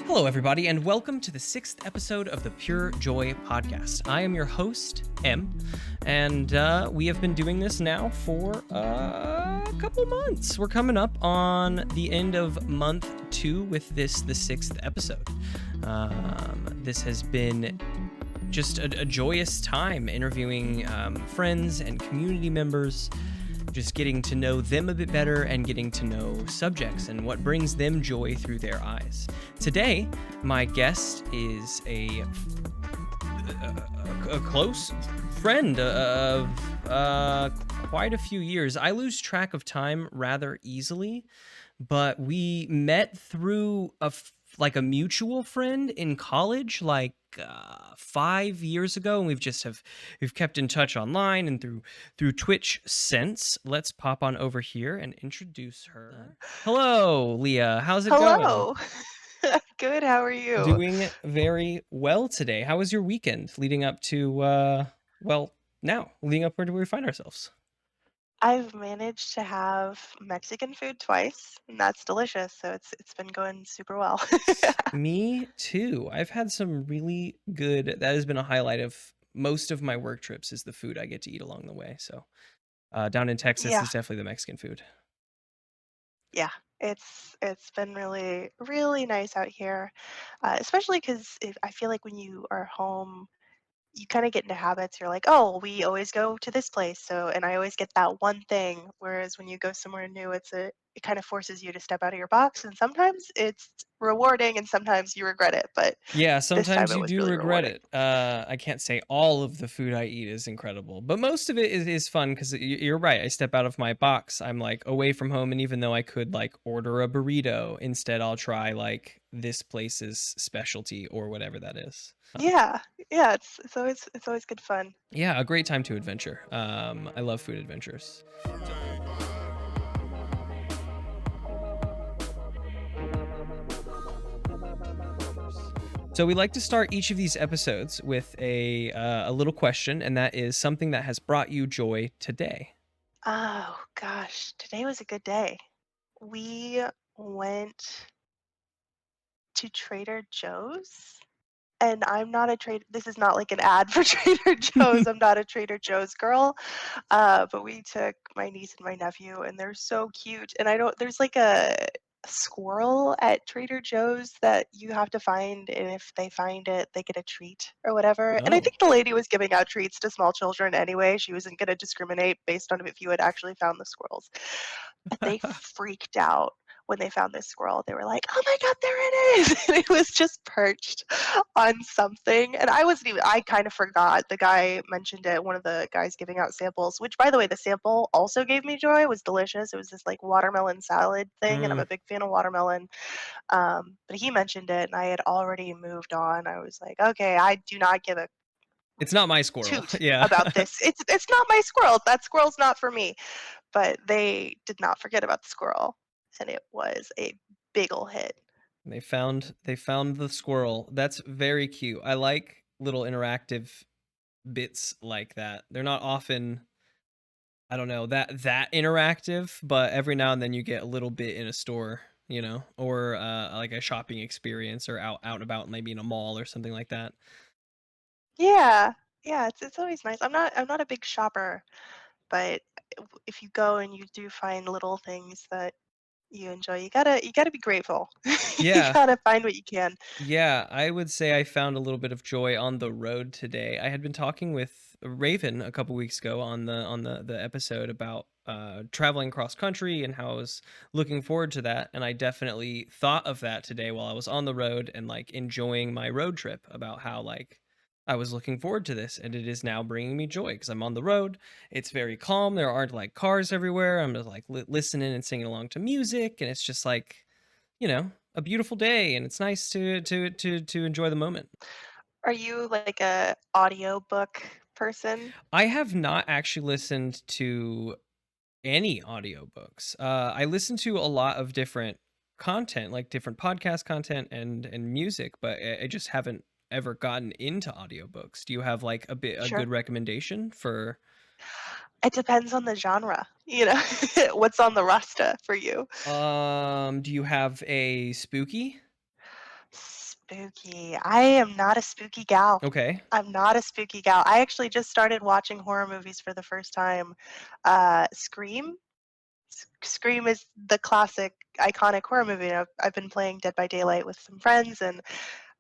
Hello, everybody, and welcome to the 6th episode of the PureJoy Podcast. I am your host, M, and we have been doing this now for a couple months. We're coming up on the end of month 2 with this, the 6th episode. This has been just a joyous time interviewing friends and community members, just getting to know them a bit better and getting to know subjects and what brings them joy through their eyes. Today, my guest is a close friend of quite a few years. I lose track of time rather easily, but we met through a mutual friend in college, 5 years ago, and we've kept in touch online and through Twitch since. Let's pop on over here and introduce her. Hello, Leah. How's it going? Hello. Good. How are you? Doing very well today. How was your weekend leading up to leading up where we find ourselves? I've managed to have Mexican food twice, and that's delicious. So it's been going super well. Me too. I've had some really good. That has been a highlight of most of my work trips, is the food I get to eat along the way. So down in Texas, Yeah. it's definitely the Mexican food. Yeah. It's been really, really nice out here, especially because I feel like when you are home, you kind of get into habits. You're like, oh, we always go to this place. And I always get that one thing. Whereas when you go somewhere new, it kind of forces you to step out of your box. And sometimes it's rewarding and sometimes you regret it. But Yeah, this time sometimes it you was do really regret rewarding. it. I can't say all of the food I eat is incredible, but most of it is fun because you're right. I step out of my box. I'm away from home, and even though I could order a burrito, instead I'll try this place's specialty or whatever that is. Yeah, it's always good fun. Yeah, a great time to adventure. I love food adventures. So we like to start each of these episodes with a little question, and that is something that has brought you joy today. Oh gosh, today was a good day. We went to Trader Joe's, and I'm not a trade. This is not like an ad for Trader Joe's. I'm not a Trader Joe's girl, but we took my niece and my nephew, and they're so cute. And there's like a squirrel at Trader Joe's that you have to find, and if they find it, they get a treat or whatever. And I Oh. think the lady was giving out treats to small children anyway. She wasn't going to discriminate based on if you had actually found the squirrels. But they freaked out when they found this squirrel. They were like, "Oh my God, there it is!" And it was just perched on something. And I kind of forgot. The guy mentioned it, one of the guys giving out samples, which, by the way, the sample also gave me joy. It was delicious. It was this watermelon salad thing, and I'm a big fan of watermelon. But he mentioned it, and I had already moved on. I was like, okay, I do not give a It's not my squirrel. toot Yeah. about this. It's not my squirrel. That squirrel's not for me. But they did not forget about the squirrel, and it was a big ol' hit. They found the squirrel. That's very cute. I like little interactive bits like that. They're not often, I don't know, that interactive, but every now and then you get a little bit in a store, or a shopping experience, or out and about, maybe in a mall or something like that. Yeah, it's always nice. I'm not a big shopper, but if you go and you do find little things that you enjoy, you gotta be grateful. You Yeah. gotta find what you can. Yeah, I would say I found a little bit of joy on the road today. I had been talking with Raven a couple weeks ago on the episode about traveling cross country and how I was looking forward to that, and I definitely thought of that today while I was on the road and enjoying my road trip, about how I was looking forward to this, and it is now bringing me joy because I'm on the road. It's very calm. There aren't cars everywhere. I'm just listening and singing along to music, and it's just a beautiful day, and it's nice to enjoy the moment. Are you like a audiobook person? I have not actually listened to any audiobooks. I listen to a lot of different content, like different podcast content and music, but I just haven't ever gotten into audiobooks. Do you have a Sure. good recommendation for? It depends on the genre, what's on the roster for you. Do you have a spooky? Spooky. I am not a spooky gal. Okay. I'm not a spooky gal. I actually just started watching horror movies for the first time. Scream. Scream is the classic, iconic horror movie. I've been playing Dead by Daylight with some friends, and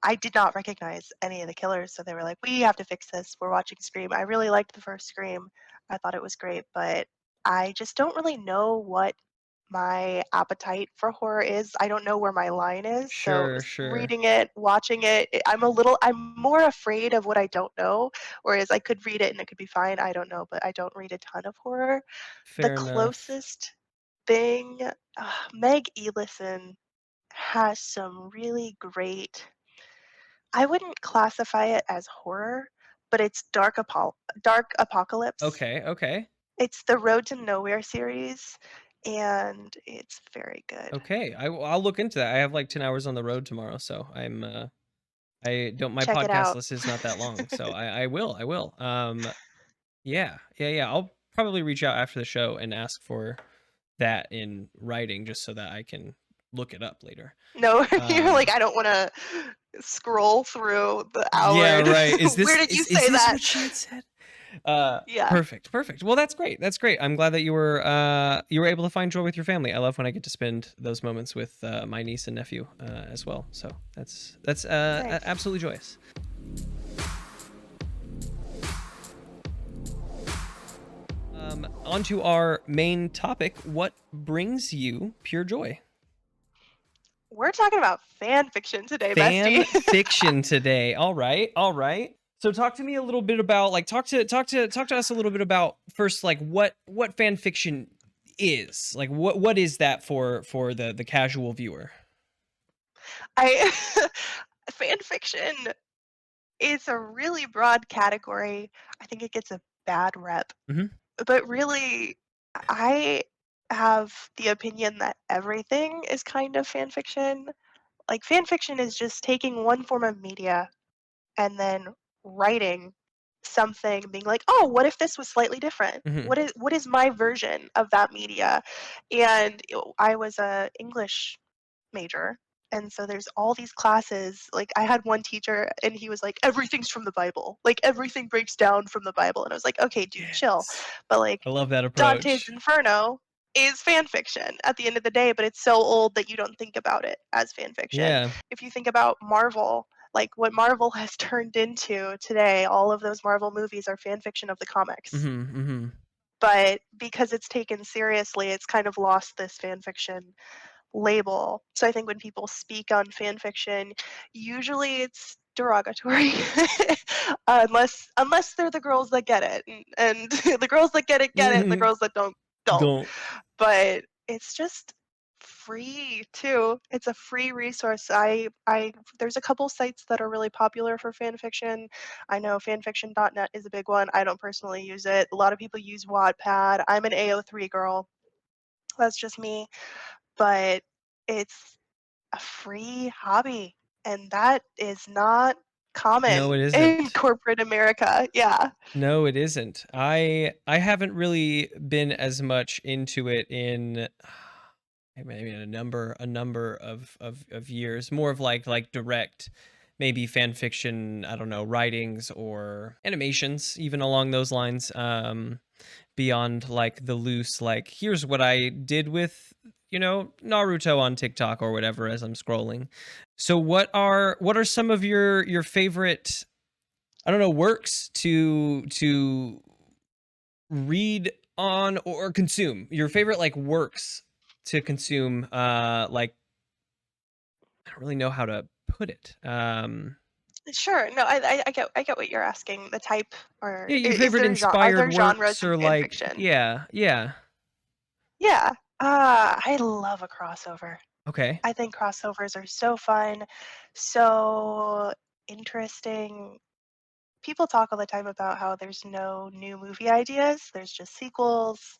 I did not recognize any of the killers, so they were like, "We have to fix this. We're watching Scream." I really liked the first Scream. I thought it was great, but I just don't really know what my appetite for horror is. I don't know where my line is. So Sure. reading it, watching it, I'm more afraid of what I don't know. Whereas I could read it and it could be fine. I don't know, but I don't read a ton of horror. The Fair enough. closest thing, Meg Elison has some really great. I wouldn't classify it as horror, but it's dark apocalypse. Okay. It's the Road to Nowhere series, and it's very good. Okay. I'll look into that. I have like 10 hours on the road tomorrow, so my Check it podcast out. list is not that long, so I will. Yeah. I'll probably reach out after the show and ask for that in writing just so that I can look it up later. No, you're like, Um, I don't want to scroll through the yeah, hour. right. Where did you Is say this that? what she had said? Yeah. Perfect. Well, that's great. I'm glad that you were able to find joy with your family. I love when I get to spend those moments with my niece and nephew as well. So that's Nice. absolutely joyous. On to our main topic. What brings you pure joy? We're talking about fan fiction today, Fan bestie. fiction today. All right. So talk to me a little bit about talk to us a little bit about first what fan fiction is. Like what is that for the casual viewer? I fan fiction is a really broad category. I think it gets a bad rep. Mhm. But really, I have the opinion that everything is kind of fan fiction. Like fan fiction is just taking one form of media and then writing something, being like, oh, what if this was slightly different? Mhm. What is my version of that media? And I was a English major, and so there's all these classes. Like I had one teacher and he was like, everything's from the Bible, like everything breaks down from the Bible, and I was like, okay dude, chill. Yes. But like I love that Dante's approach. Inferno is fan fiction at the end of the day, but it's so old that you don't think about it as fan fiction. Yeah. If you think about Marvel, like what Marvel has turned into today, all of those Marvel movies are fan fiction of the comics. Mhm. But because it's taken seriously, it's kind of lost this fan fiction label. So I think when people speak on fan fiction, usually it's derogatory, unless they're the girls that get it, and the girls that get it, and the Mhm. girls that don't. Don't. But it's just free too. It's a free resource. I there's a couple sites that are really popular for fan fiction. I know fanfiction.net is a big one. I don't personally use it. A lot of people use Wattpad. I'm an AO3 girl. That's just me. But it's a free hobby, and that is not No, common it in isn't. corporate America. Yeah. No, it isn't. I haven't really been as much into it in maybe a number of years. More of like direct, maybe fan fiction. I don't know, writings or animations, even along those lines. Beyond like the loose here's what I did with Naruto on TikTok or whatever as I'm scrolling. So what are some of your favorite, I don't know, works to read on or consume? Your favorite works to consume, I don't really know how to put it. Sure. No, I get what you're asking. The type, or Yeah, your is favorite there are inspired there genres works in or fan fiction? yeah. Yeah. I love a crossover. Okay. I think crossovers are so fun, so interesting. People talk all the time about how there's no new movie ideas, there's just sequels.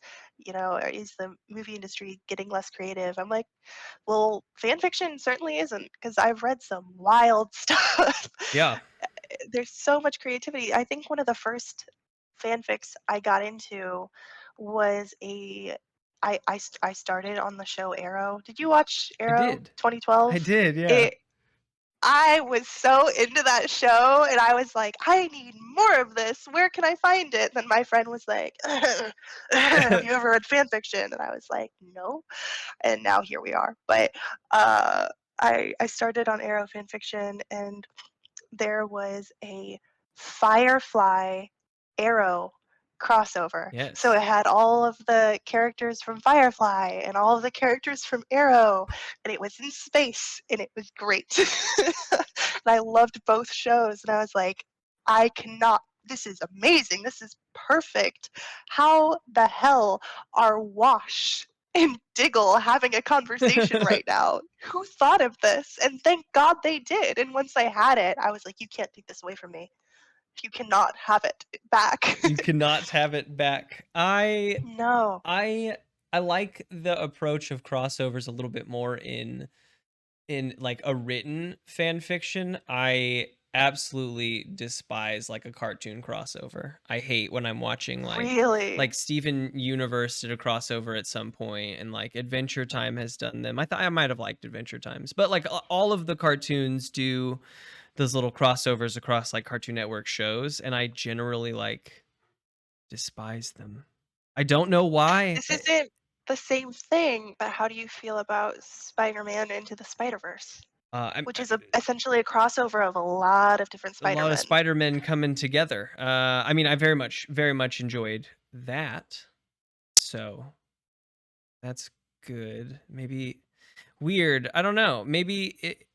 Or is the movie industry getting less creative? I'm like, well, fan fiction certainly isn't, because I've read some wild stuff. Yeah. There's so much creativity. I think one of the first fanfics I got into was I started on the show Arrow. Did you watch I Arrow did. 2012? I did, yeah. It I was so into that show, and I was like, "I need more of this. Where can I find it?" Then my friend was like, "Have you ever read fan fiction?" And I was like, "No." And now here we are. But uh, I started on Arrow fan fiction, and there was a Firefly Arrow crossover. So Yes. it had all of the characters from Firefly and all of the characters from Arrow, and it was in space, and it was great. And I loved both shows, and I was like, I cannot. This is amazing. This is perfect. How the hell are Wash and Diggle having a conversation right now? Who thought of this? And thank God they did. And once I had it, I was like, you can't take this away from me. You cannot have it back. You cannot have it back. No. I I like the approach of crossovers a little bit more in like a written fan fiction. I absolutely despise like a cartoon crossover. I hate when I'm watching Really? like Steven Universe did a crossover at some point, and like Adventure Time has done them. I thought I might have liked Adventure Times, but like all of the cartoons do those little crossovers across like Cartoon Network shows, and I generally like despise them. I don't know why. This isn't the same thing, but how do you feel about Spider-Man Into the Spider-Verse? I'm Which is essentially a crossover of a lot of different a lot of Spider-Men. Spider-Men coming together. I mean, I very much enjoyed that. So that's good. Maybe weird. I don't know. Maybe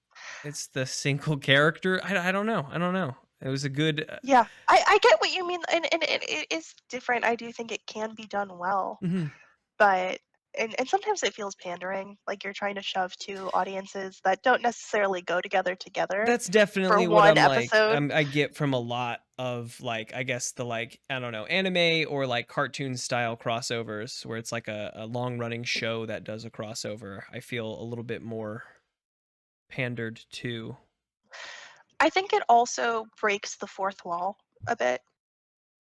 it's the single character. I don't know. I don't know. It was a good. Yeah, I get what you mean, and it is different. I do think it can be done well, Mhm. but and sometimes it feels pandering, like you're trying to shove two audiences that don't necessarily go together That's for definitely what one I'm like. episode. I get from a lot of like, I guess the like, I don't know, anime or like cartoon style crossovers where it's like a long running show that does a crossover. I feel a little bit more pandered to. I think it also breaks the fourth wall a bit,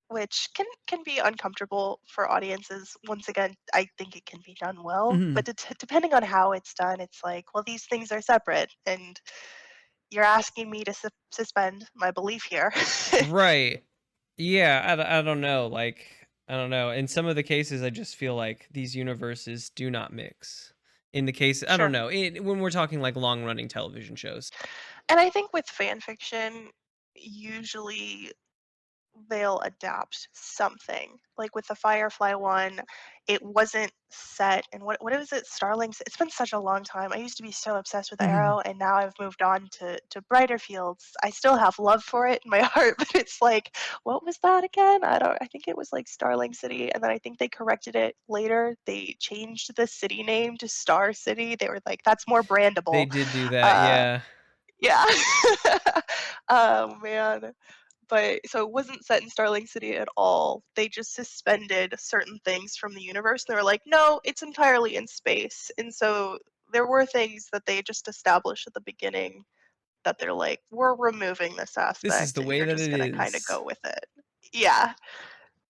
which can be uncomfortable for audiences. Once again, I think it can be done well, Mhm. but depending on how it's done, it's like, well, these things are separate, and you're asking me to suspend my belief here. Right. Yeah, I don't know. Like, I don't know. In some of the cases, I just feel like these universes do not mix. In the case, I don't Sure. know. When we're talking like long running television shows. And I think with fan fiction, usually they'll adapt something. Like with the Firefly one, it wasn't set and what was it? Starlings. It's been such a long time. I used to be so obsessed with Mhm. Arrow, and now I've moved on to brighter fields. I still have love for it in my heart, but it's like, what was that again? I think it was like Starling City, and then I think they corrected it later. They changed the city name to Star City. They were like, that's more They brandable. did do that. Uh Yeah. yeah. Oh man. But so it wasn't set in Starling City at all. They just suspended certain things from the universe. They were like, no, it's entirely in space. And so there were things that they just established at the beginning that they're like, we're removing this This is aspect the and way you're that just it gonna kind of is. go with it. Yeah.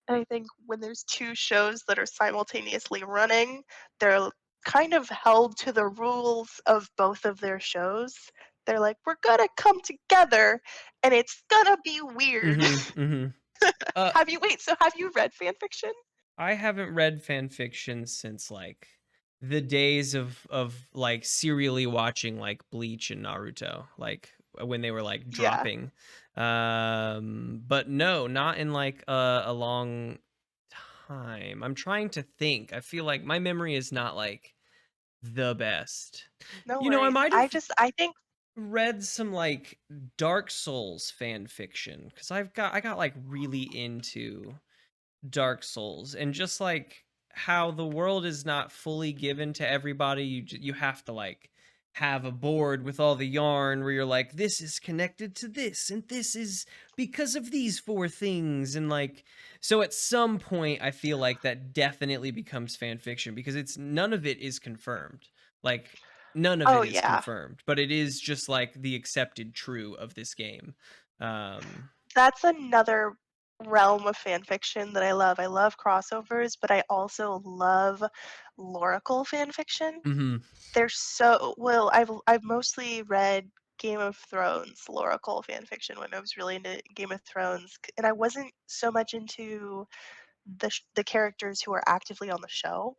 And I think when there's two shows that are simultaneously running, they're kind of held to the rules of both of their shows. They're like, we're gonna come together and it's gonna be weird. Mhm. Mhm. Uh Have you read fan fiction? I haven't read fan fiction since like the days of like serially watching like Bleach and Naruto, like when they were like Yeah. dropping. But no, not in like a long time. I'm trying to think. I feel like my memory is not like the best. No You know, I worries. might have I think read some like Dark Souls fan fiction because I got like really into Dark Souls and just like how the world is not fully given to everybody. You have to like have a board with all the yarn where you're like, this is connected to this and this is because of these four things. And like, so at some point I feel like that definitely becomes fan fiction because it's none of it is confirmed. Like none of oh it is yeah. confirmed, but it is just like the accepted true of this game. um That's another realm of fan fiction that I love. I love crossovers, but I also love lorical fan fiction. mhm. They're so well, I've mostly read Game of Thrones, Laura Cole fan fiction when I was really into Game of Thrones, and I wasn't so much into the characters who are actively on the show.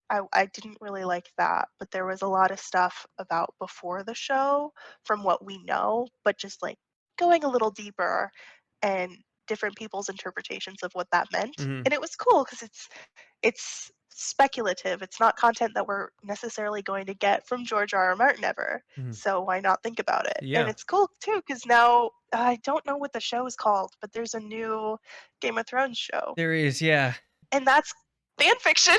I didn't really like that, but there was a lot of stuff about before the show from what we know, but just like going a little deeper and different people's interpretations of what that meant. Mhm. And it was cool because it's speculative. It's not content that we're necessarily going to get from George R.R. Martin ever. Mhm. So why not think about it? And Yeah. it's cool too because now I don't know what the show is called, but there's a new Game of Thrones show, There is, yeah. and that's fan fiction.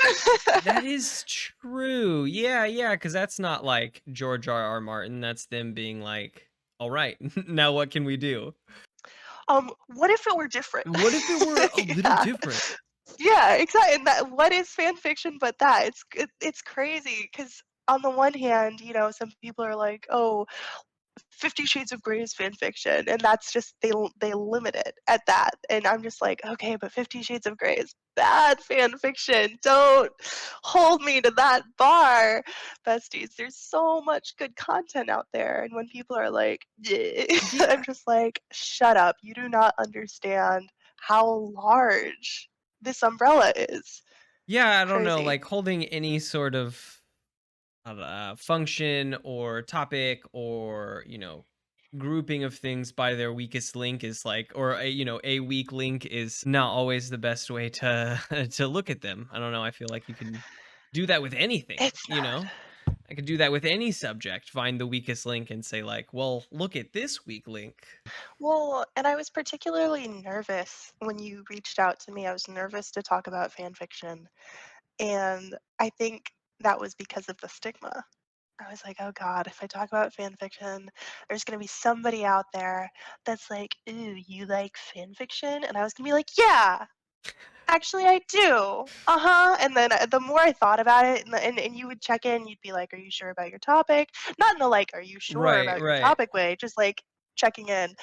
That is true. Yeah, yeah, because that's not like George R.R. Martin. That's them being like, all right, now what can we do? What if it were different? What if it were a little Yeah. different? Yeah, exactly. And that what is fan fiction but that? It's crazy because on the one hand, some people are like, "Oh, 50 Shades of Grey is fan fiction," and that's just they limit it at that. And I'm just like, okay, but 50 Shades of Grey is bad fan fiction. Don't hold me to that bar, besties. There's so much good content out there, and when people are like, I'm Yeah. just like, shut up. You do not understand how large this umbrella is. Yeah, I don't know, Crazy. like holding any sort of function or topic or, grouping of things by their weakest link is like, or a weak link is not always the best way to to look at them. I don't know. I feel like you can do that with anything, It's not. I could do that with any subject, find the weakest link and say like, well, look at this weak link. Well, and I was particularly nervous when you reached out to me. I was nervous to talk about fan fiction. And I think that was because of the stigma. I was like, oh God, if I talk about fan fiction, there's going to be somebody out there that's like, ooh, you like fan fiction? And I was going to be like, yeah, actually, I do. Uh-huh. And then the more I thought about it, and you would check in, you'd be like, are you sure about your topic? Not in the like, are you sure Right, about your right. topic way, just like checking in.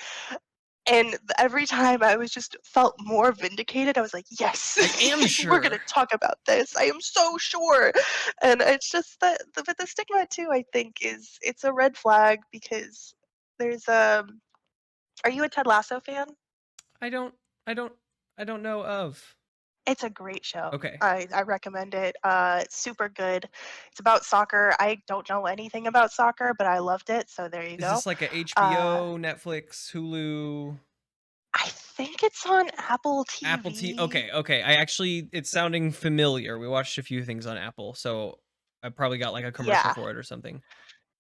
And every time I was just felt more vindicated. I was like, yes, I am we're gonna sure. talk about this. I am so sure. And it's just that, but the stigma too, I think, it's a red flag because there's Are you a Ted Lasso fan? I don't I don't I don't know of. It's a great show. Okay. I recommend it. It's super good. It's about soccer. I don't know anything about soccer, but I loved it. So there you Is go. this like a Uh, HBO, Netflix, Hulu, I think it's on Apple Apple T? TV. Okay, okay. I actually, it's sounding familiar. We watched a few things on Apple, so I probably got like a commercial Yeah. for it or something.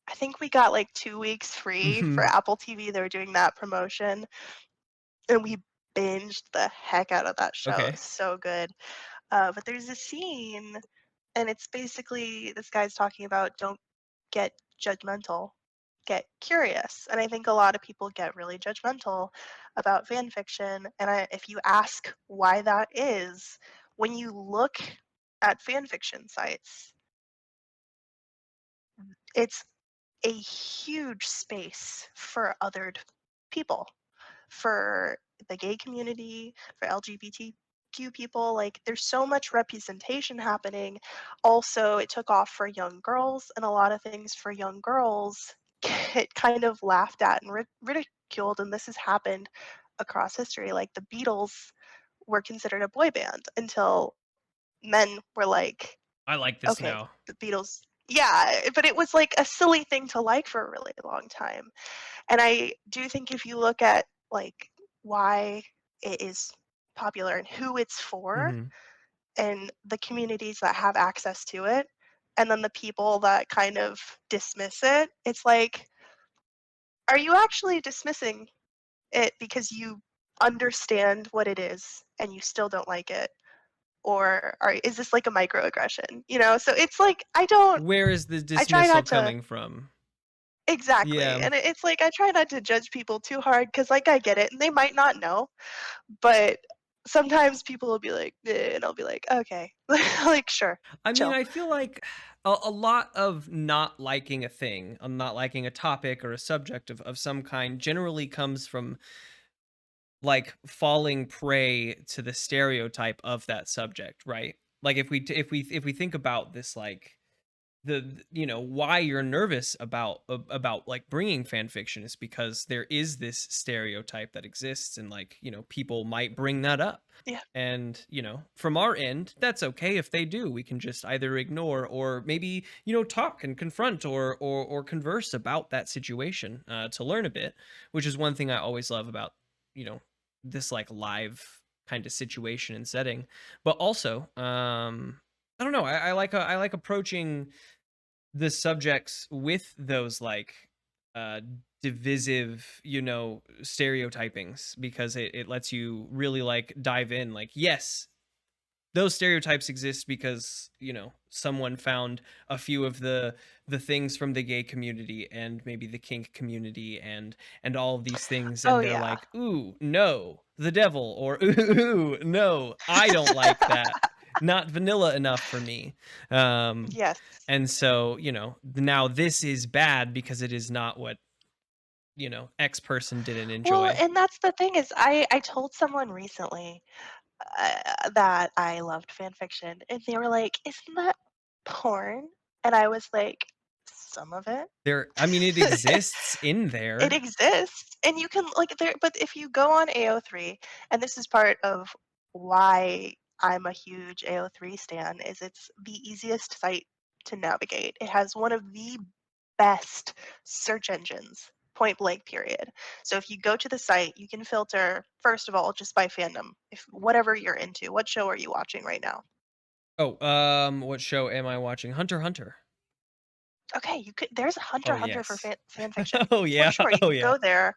I think we got like 2 weeks free for Hmm. Apple TV. They were doing that promotion, and we binged the heck out of that show. Okay. It's so good. But there's a scene, and it's basically this guy's talking about don't get judgmental, get curious. And I think a lot of people get really judgmental about fan fiction. And if you ask why that is, when you look at fan fiction sites, it's a huge space for othered people, for the gay community, for LGBTQ people. Like, there's so much representation happening. Also, it took off for young girls, and a lot of things for young girls get kind of laughed at and ridiculed. And this has happened across history. Like, the Beatles were considered a boy band until men were like, I like this okay, now. the Beatles. Yeah, but it was like a silly thing to like for a really long time. And I do think if you look at like why it is popular and who it's for Hmm. and the communities that have access to it, and then the people that kind of dismiss it, it's like, are you actually dismissing it because you understand what it is and you still don't like it? Or is this like a microaggression? So it's like Where is the I try dismissal not to. coming from? Exactly. Yeah. And it's like I try not to judge people too hard because, like, I get it. And they might not know, but sometimes people will be like, "Eh," and I'll be like, okay, like, sure, I mean, chill. I feel like a lot of not liking a thing, not liking a topic or a subject of some kind generally comes from like falling prey to the stereotype of that subject, right? Like if we think about this like why you're nervous about like bringing fan fiction is because there is this stereotype that exists, and like people might bring that up. Yeah. And from our end, that's okay if they do. We can just either ignore or maybe talk and confront or converse about that situation to learn a bit, which is one thing I always love about you know this like live kind of situation and setting. But also I don't know, I like approaching the subjects with those like uh divisive stereotypings, because it lets you really like dive in, like, yes, those stereotypes exist because someone found a few of the things from the gay community and maybe the kink community and all of these things, Oh and they're yeah. like, ooh, no, the devil, or ooh, no, I don't like that, not vanilla enough for me. um Yes. and so now this is bad because it is not what X person didn't Well, enjoy. and that's the thing is I told someone recently that I loved fan fiction, and they were like, "Isn't that porn?" And I was like, "Some of it." There, I mean, it exists in It there. exists, and you can like there. But if you go on AO3, and this is part of why I'm a huge AO3 stan, is it's the easiest site to navigate. It has one of the best search engines, point blank, period. So if you go to the site, you can filter, first of all, just by fandom. If whatever you're into, what show are you watching right now? Oh, what show am I watching? Hunter x Hunter. Okay, you could there's Hunter Oh, x Hunter for yes. fan fiction. Oh, For yeah. sure. You Oh, can yeah. go there.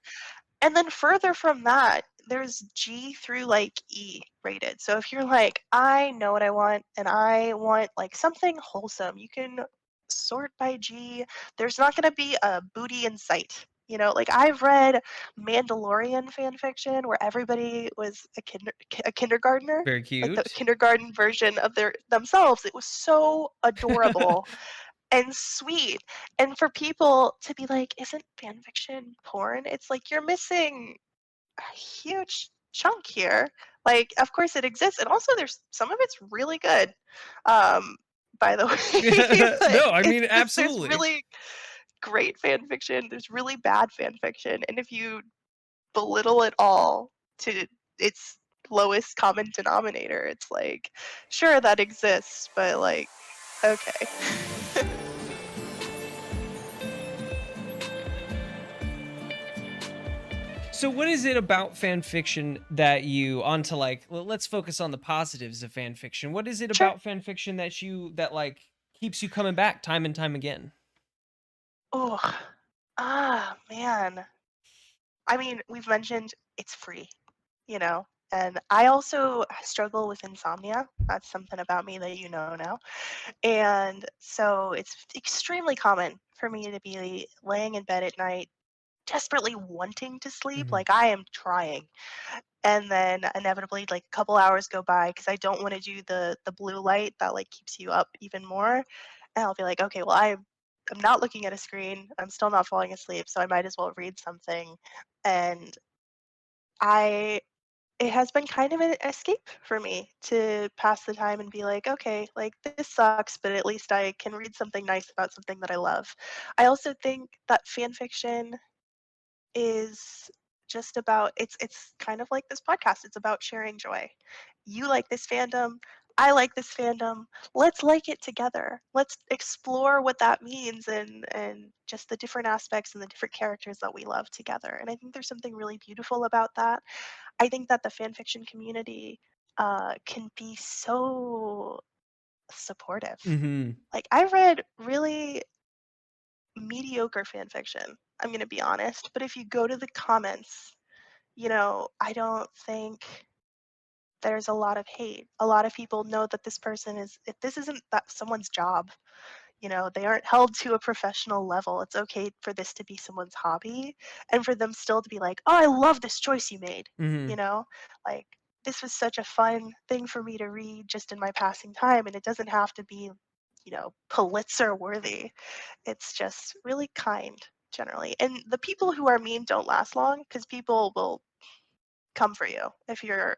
And then further from that, there's G through like E rated. So if you're like, I know what I want and I want like something wholesome, you can sort by G. There's not going to be a booty in sight. Like I've read Mandalorian fan fiction where everybody was a kindergartner, Very like the cute. kindergarten version of themselves. It was so adorable and sweet. And for people to be like, "Isn't fan fiction porn?" It's like you're missing a huge chunk here. Like, of course it exists, and also there's some of it's really good. Um, by the way, No, like I it's mean, just there's absolutely. really great fan fiction. There's really bad fan fiction, and if you belittle it all to its lowest common denominator, it's like, sure that exists, but like, okay. So what is it about fan fiction that you onto like let's focus on the positives of fan fiction. What is it Sure. about fan fiction that like keeps you coming back time and time again? Oh, man. I mean, we've mentioned it's free, you know, and I also struggle with insomnia. That's something about me that you know now. And so it's extremely common for me to be laying in bed at night, desperately wanting to sleep, Mhm. like I am trying. And then inevitably, like a couple hours go by because I don't want to do the blue light that like keeps you up even more. And I'll be like, okay, well, I'm not looking at a screen. I'm still not falling asleep, so I might as well read something. And I it has been kind of an escape for me to pass the time and be like, okay, like this sucks, but at least I can read something nice about something that I love. I also think that fan fiction is just about it's kind of like this podcast. It's about sharing joy. You like this fandom, I like this fandom. Let's like it together. Let's explore what that means and just the different aspects and the different characters that we love together. And I think there's something really beautiful about that. I think that the fan fiction community can be so supportive. Mhm. Like I read really mediocre fan fiction. I'm going to be honest, but if you go to the comments, I don't think there's a lot of hate. A lot of people know that this person is, if this isn't that someone's job, they aren't held to a professional level. It's okay for this to be someone's hobby and for them still to be like, oh, I love this choice you made. You Mhm. know, like this was such a fun thing for me to read just in my passing time. And it doesn't have to be, Pulitzer worthy. It's just really kind generally. And the people who are mean don't last long because people will come for you if you're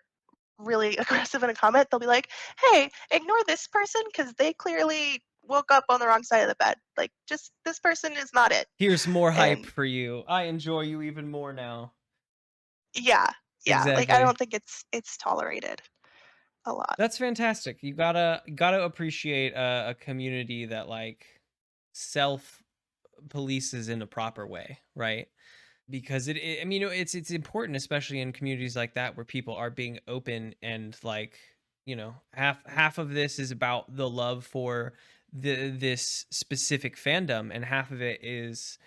really aggressive in a comment. They'll be like, hey, ignore this person because they clearly woke up on the wrong side of the bed. Like, just this person is not it. Here's more hype And for you. I enjoy you even more now. yeah, yeah. Like, I Exactly. don't think it's tolerated a lot. That's fantastic. You gotta appreciate a community that like self polices in a proper way, right? Because I mean, it's important, especially in communities like that where people are being open and like, half of this is about the love for this specific fandom, and half of it is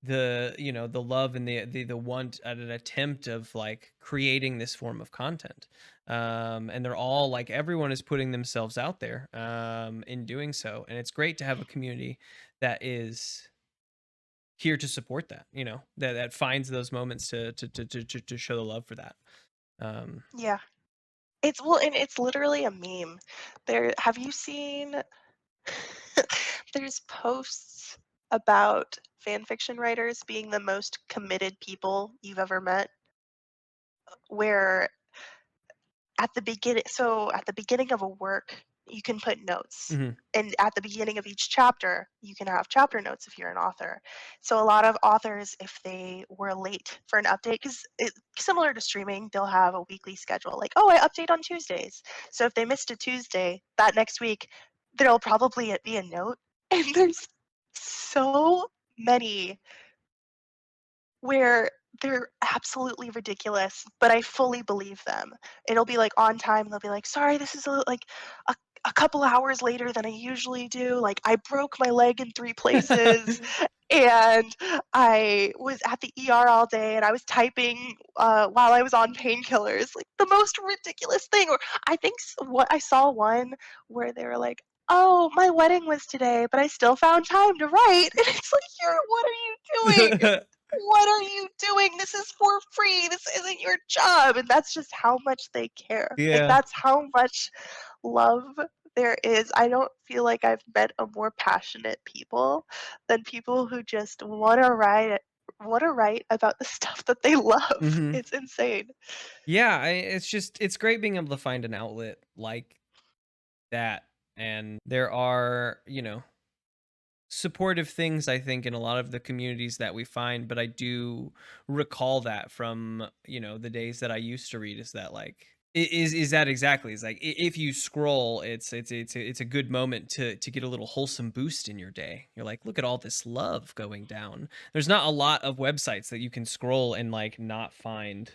the love and the want at an attempt of like creating this form of content. And they're all like, everyone is putting themselves out there in doing so, and it's great to have a community that is here to support that, that finds those moments to show the love for that. Yeah. And it's literally a meme. Have you seen there's posts about fanfiction writers being the most committed people you've ever met, where at the beginning of a work, you can put notes. Mhm. And at the beginning of each chapter, you can have chapter notes if you're an author. So a lot of authors, if they were late for an update, because similar to streaming, they'll have a weekly schedule. Like, oh, I update on Tuesdays. So if they missed a Tuesday, that next week, there'll probably be a note. And there's so many where they're absolutely ridiculous, but I fully believe them. It'll be like on time. They'll be like, "Sorry, this is a, a couple hours later than I usually do. Like, I broke my leg in 3 places, and I was at the ER all day, and I was typing while I was on painkillers." Like the most ridiculous thing. Or I think what I saw one where they were like, "Oh, my wedding was today, but I still found time to write." And it's like, what are you doing? What are you doing? This is for free. This isn't your job. And that's just how much they care. Like, Yeah. that's how much love there is. I don't feel like I've met a more passionate people than people who just want to write about the stuff that they love. Mhm. It's insane. Yeah, it's great being able to find an outlet like that, and there are, supportive things, I think, in a lot of the communities that we find, but I do recall that from, the days that I used to read, is that like is that exactly, it's like if you scroll, it's a good moment to get a little wholesome boost in your day. You're like, look at all this love going down. There's not a lot of websites that you can scroll and like not find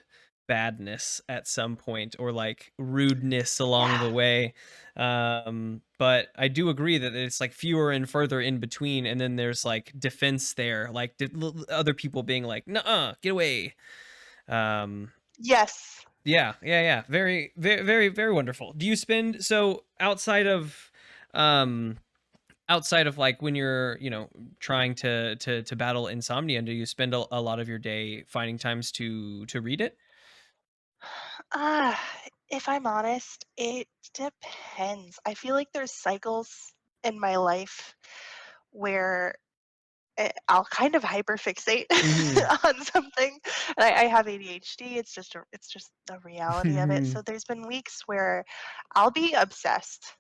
badness at some point, or like rudeness along the Yeah. way. But I do agree that it's like fewer and further in between, and then there's like defense there, like other people being like, "Nuh-uh, get away." Um, Yes. yeah, yeah, yeah. Very, very, very, very wonderful. Do you spend, so um, outside of like when you're, trying to battle insomnia, do you spend a lot of your day finding times to read it? Ah, if I'm honest, it depends. I feel like there's cycles in my life where I'll kind of hyperfixate Mhm. on something. And I have ADHD. It's just the reality of it. So there's been weeks where I'll be obsessed,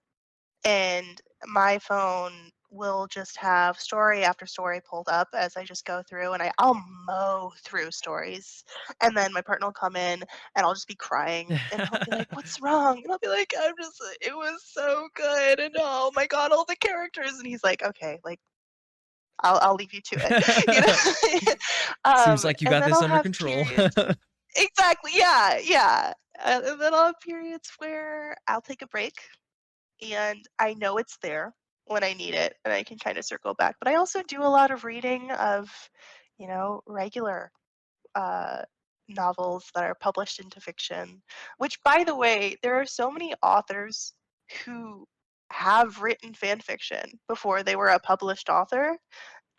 and my phone will just have story after story pulled up as I just go through, and I'll mow through stories. And then my partner will come in, and I'll just be crying, and he'll be like, "What's wrong?" And I'll be like, it was so good, and oh my god, all the characters." And he's like, "Okay, like, I'll leave you to it," you know. Seems like you And got then this I'll under have control. periods. Exactly. Yeah, yeah. And then I'll have periods where I'll take a break, and I know it's there when I need it, and I can kind of circle back. But I also do a lot of reading of, regular uh, novels that are published into fiction. Which, by the way, there are so many authors who have written fan fiction before they were a published author,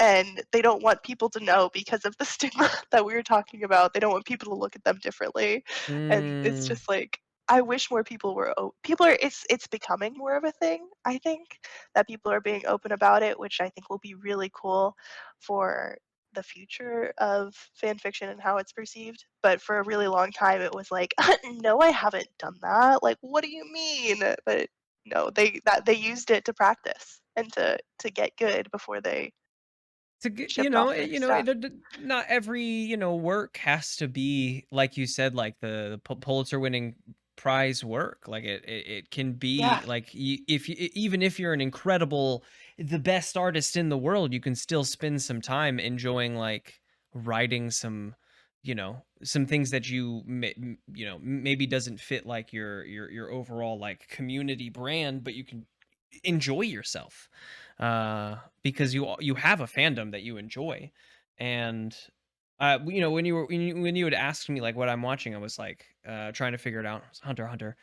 and they don't want people to know because of the stigma that we were talking about. They don't want people to look at them differently, and it's Mm. just like, I wish more people were people are it's becoming more of a thing, I think, that people are being open about it, which I think will be really cool for the future of fan fiction and how it's perceived. But for a really long time it was like, no, I haven't done that. Like, what do you mean? But No, they used it to practice and to get good before they To get, shipped off their stuff. not every, work has to be, like you said, like the Pulitzer winning prize work. Like it can Yeah. be like if you, even if you're the best artist in the world, you can still spend some time enjoying like writing some things that maybe doesn't fit like your overall like community brand, but you can enjoy yourself because you have a fandom that you enjoy. And when you had asked me like what I'm watching, I was like trying to figure it out. It's Hunter x Hunter.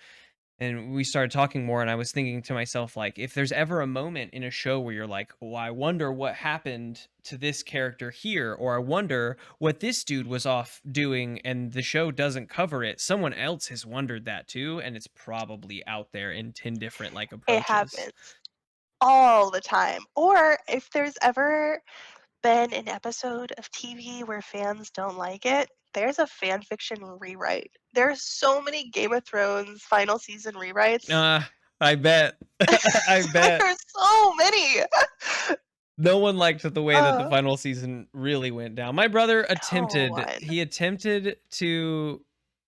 And we started talking more, and I was thinking to myself, like, if there's ever a moment in a show where you're like, oh, I wonder what happened to this character here, or I wonder what this dude was off doing, and the show doesn't cover it, someone else has wondered that too, and it's probably out there in 10 different like It approaches. happens all the time. Or if there's ever been an episode of TV where fans don't like it, there's a fan fiction rewrite. There's so many Game of Thrones final season rewrites. I bet. I bet. There's so many. No one liked the way that the Uh, final season really went down. My brother no attempted, one. he attempted to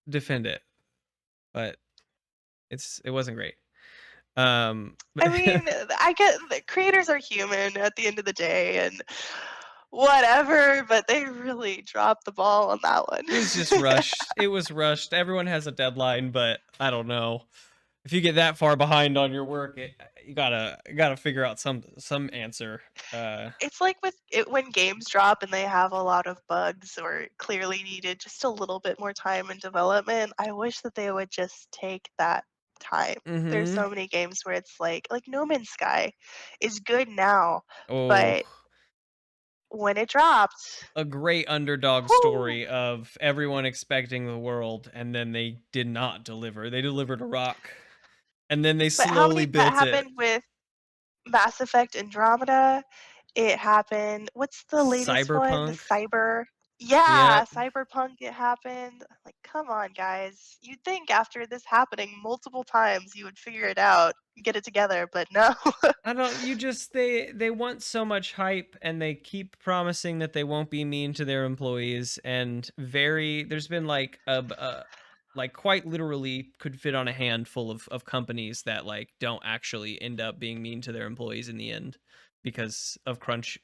defend it, but it wasn't great. I mean, I get that creators are human at the end of the day and whatever, but they really dropped the ball on that one. It was just rushed. It was rushed. Everyone has a deadline, but I don't know. If you get that far behind on your work, you gotta figure out some answer. It's like with it when games drop and they have a lot of bugs or clearly needed just a little bit more time in development. I wish that they would just take that time. There's Mm-hmm. so many games where it's like No Man's Sky is good now, Oh, but when it dropped, a great underdog whoo, story of everyone expecting the world, and then they did not deliver. They delivered a rock, and then they but how slowly many that built it. happened with Mass Effect Andromeda? It happened what's the latest one? The Cyberpunk. Cyber Yeah, Yep. Cyberpunk, it happened. Like, come on, guys. You'd think after this happening multiple times, you would figure it out, get it together, but no. I don't you just they want so much hype, and they keep promising that they won't be mean to their employees, and there's been like like quite literally could fit on a handful of companies that like don't actually end up being mean to their employees in the end because of crunch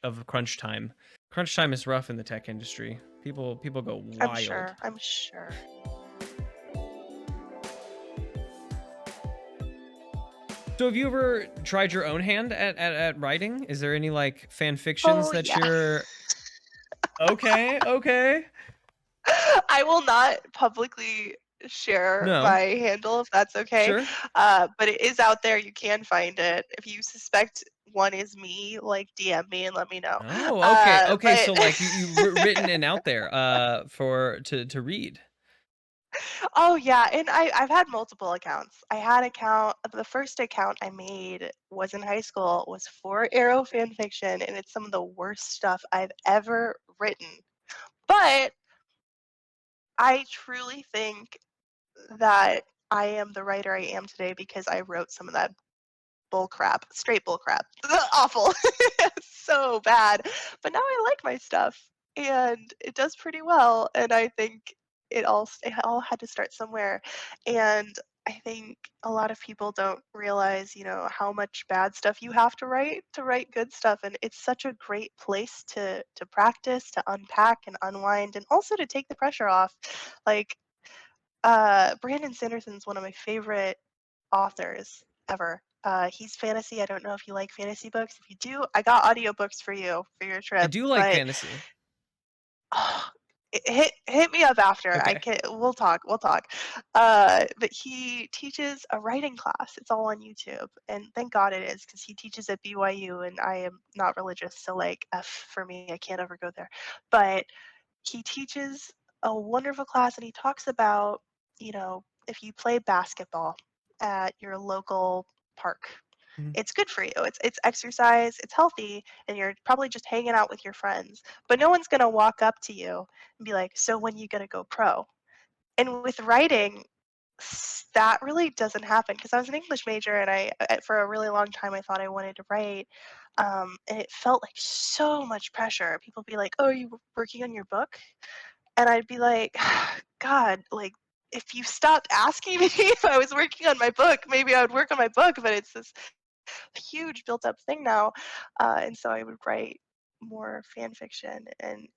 time. Crunch time is rough in the tech industry. People go I'm wild. sure, I'm sure. So have you ever tried your own hand at writing? Is there any like fan fictions Oh, that yeah. you're okay? I will not publicly share No. my handle if that's okay, Sure. but it is out there, you can find it. If you suspect one is me, like, DM me and let me know. Oh, okay. Okay, But so like you've written and out there for to read. Oh yeah, and I've had multiple accounts. I had the first account I made was in high school, was for Arrow fan fiction, and it's some of the worst stuff I've ever written. But I truly think that I am the writer I am today because I wrote some of that bull crap, straight bull crap. Awful. So bad. But now I like my stuff and it does pretty well and I think it all had to start somewhere. And I think a lot of people don't realize, how much bad stuff you have to write good stuff and it's such a great place to practice, to unpack and unwind and also to take the pressure off. Like Brandon Sanderson's one of my favorite authors ever. He's fantasy. I don't know if you like fantasy books. If you do, I got audiobooks for you for your I trip. do like But fantasy. oh, hit me up after. I Okay. can. We'll talk. We'll talk. But he teaches a writing class. It's all on YouTube, and thank God it is because he teaches at BYU, and I am not religious, so like F for me, I can't ever go there. But he teaches a wonderful class and he talks about, if you play basketball at your local park, Mhm. it's good for you. It's exercise, it's healthy, and you're probably just hanging out with your friends. But no one's gonna walk up to you and be like, "So when you gonna go pro?" And with writing, that really doesn't happen because I was an English major and for a really long time I thought I wanted to write. And it felt like so much pressure. People be like, "Oh, are you working on your book?" And I'd be like, God, like, if you stopped asking me if I was working on my book, maybe I would work on my book. But it's this huge built up thing now. And so I would write more fan fiction, and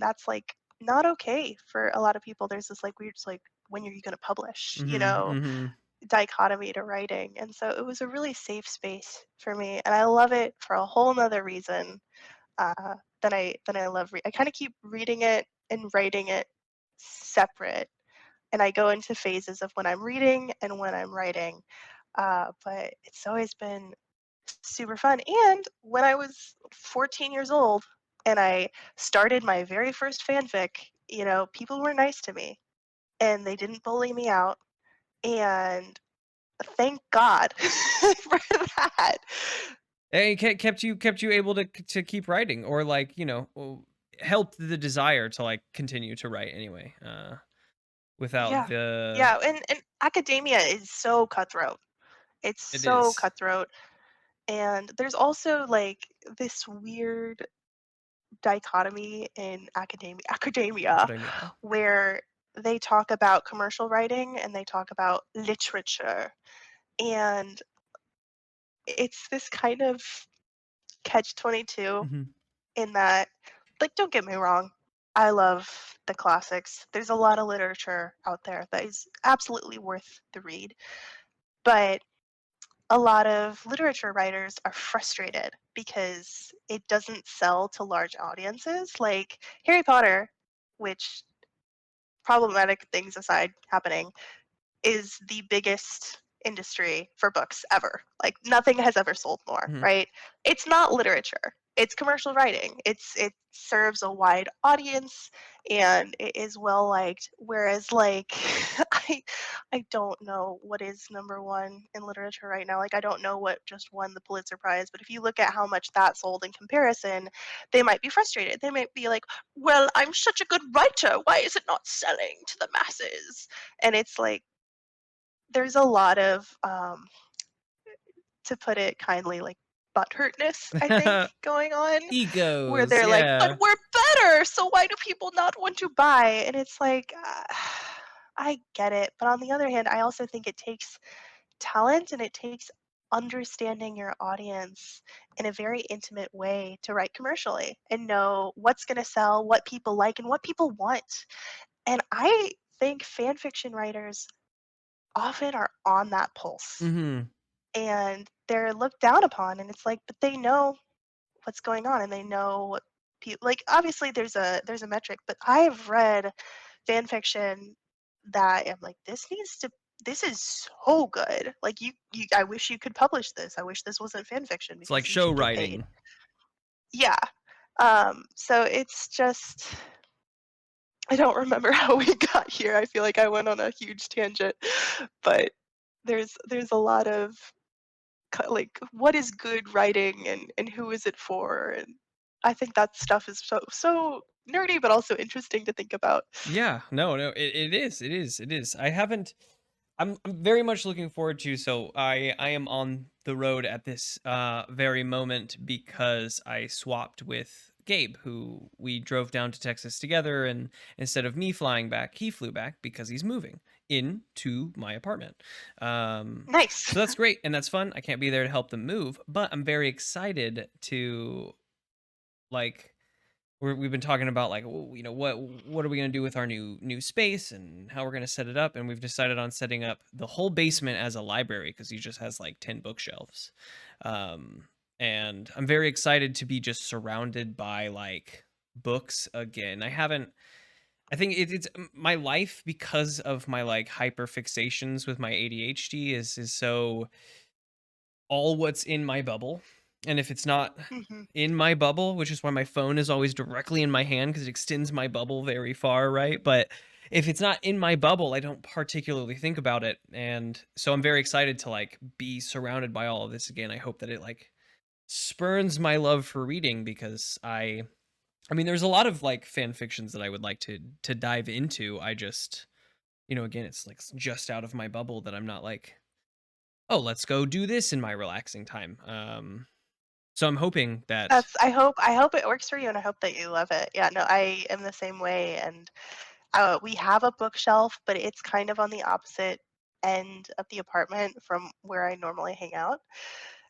that's like not okay for a lot of people. There's this like weird, like, when are you going to publish, Mm-hmm. Mm-hmm. dichotomy to writing. And so it was a really safe space for me. And I love it for a whole nother reason uh, than I love I kind of keep reading it and writing it separate, and I go into phases of when I'm reading and when I'm writing. But it's always been super fun. And when I was 14 years old and I started my very first fanfic, people were nice to me and they didn't bully me out. And thank God for that. And it kept you able to keep writing, or like, helped the desire to like continue to write anyway, without Yeah. the. Yeah. And academia is so cutthroat. It's It so is. cutthroat. And there's also like this weird dichotomy in academia Academia. where they talk about commercial writing and they talk about literature. And it's this kind of catch 22 Mm-hmm. in that, like, don't get me wrong, I love the classics. There's a lot of literature out there that is absolutely worth the read. But a lot of literature writers are frustrated because it doesn't sell to large audiences. Like Harry Potter, which, problematic things aside happening, is the biggest industry for books ever. Like nothing has ever sold more, Mm-hmm. right? It's not literature. It's commercial writing. It serves a wide audience and it is well liked. Whereas like I I don't know what is number one in literature right now. Like I don't know what just won the Pulitzer Prize, but if you look at how much that sold in comparison, they might be frustrated. They might be like, "Well, I'm such a good writer. Why is it not selling to the masses?" And it's like there's a lot of, to put it kindly, like butthurtness, I think, going on, where Egos, they're like, "But yeah. we're better, so why do people not want to buy?" And it's like, I get it, but on the other hand, I also think it takes talent and it takes understanding your audience in a very intimate way to write commercially and know what's going to sell, what people like, and what people want. And I think fan fiction writers often are on that pulse Mm-hmm. and they're looked down upon, and it's like, but they know what's going on and they know what people like. Obviously there's a metric, but I've read fan fiction that I'm like, this is so good. Like you I wish you could publish this. I wish this wasn't fan fiction It's like because you show should get paid. writing. Yeah. So it's just, I don't remember how we got here. I feel like I went on a huge tangent, but there's a lot of like what is good writing and who is it for, and I think that stuff is so nerdy but also interesting to think about. Yeah, no, it is. I'm very much looking forward to. So I am on the road at this very moment because I swapped with Gabe, who we drove down to Texas together, and instead of me flying back, he flew back because he's moving into my apartment. Nice. So that's great and that's fun. I can't be there to help them move, but I'm very excited to, like, we've been talking about, like, what are we going to do with our new space and how we're going to set it up, and we've decided on setting up the whole basement as a library because he just has like 10 bookshelves. um and I'm very excited to be just surrounded by like books again. I think it's my life, because of my like hyperfixations with my ADHD, is so all what's in my bubble. And if it's not Hmm. in my bubble, which is why my phone is always directly in my hand because it extends my bubble very far, right? But if it's not in my bubble, I don't particularly think about it. And so I'm very excited to like be surrounded by all of this again. I hope that it like spurns my love for reading, because I mean there's a lot of like fan fictions that I would like to dive into. I just again, it's like just out of my bubble that I'm not like, oh, let's go do this in my relaxing time. So I'm hoping that. I hope it works for you, and I hope that you love it. Yeah, no, I am the same way, and we have a bookshelf, but it's kind of on the opposite end of the apartment from where I normally hang out.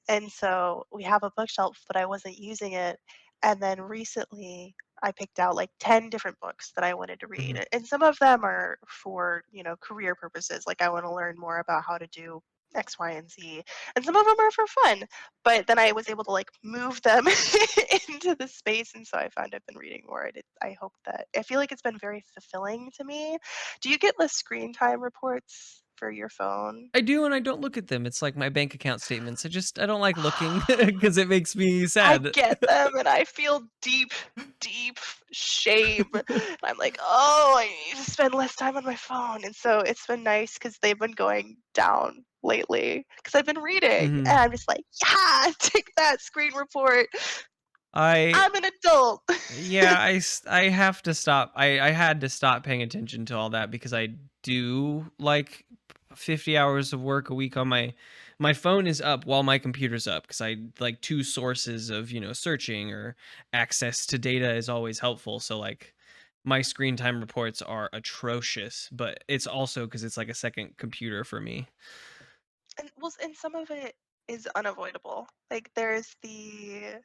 And so we have a bookshelf, but I wasn't using it. And then recently I picked out like 10 different books that I wanted to read. Mhm, And some of them are for, career purposes. Like I want to learn more about how to do X, Y, and Z. And some of them are for fun. But then I was able to like move them into the space. And so I found I've been reading more. I hope that I feel like it's been very fulfilling to me. Do you get the screen time reports for your phone? I do, and I don't look at them. It's like my bank account statements. I don't like looking because it makes me I sad. get them and I feel deep, deep shame. And I'm like, oh, I need to spend less time on my phone. And so it's been nice because they've been going down lately because I've been reading. And Mhm. I'm just like, yeah, take that screen report. I I'm an adult. Yeah, I have to stop. I had to stop paying attention to all that because I do like 50 hours of work a week on my phone is up while my computer's up because I like two sources of, searching or access to data is always helpful. So like my screen time reports are atrocious, but it's also because it's like a second computer for me. And some of it is unavoidable. Like there's the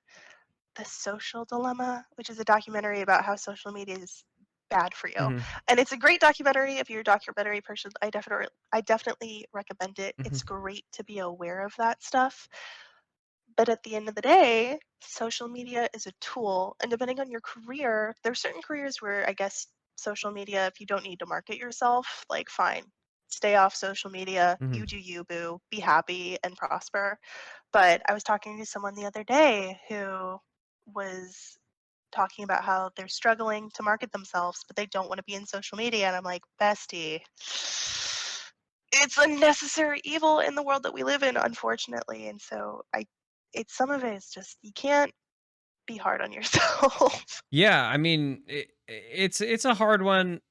Social Dilemma, which is a documentary about how social media is bad for you. Hmm. And it's a great documentary if you're a documentary person. I definitely recommend it. Hmm. It's great to be aware of that stuff. But at the end of the day, social media is a tool. And depending on your career, there are certain careers where I guess social media, if you don't need to market yourself, like fine, stay off social media, Hmm. you do you, boo, be happy and prosper. But I was talking to someone the other day who was talking about how they're struggling to market themselves, but they don't want to be in social media. And I'm like, bestie, it's a necessary evil in the world that we live in, unfortunately. And so it's some of it is just you can't be hard on yourself. Yeah, I mean, it's a hard one.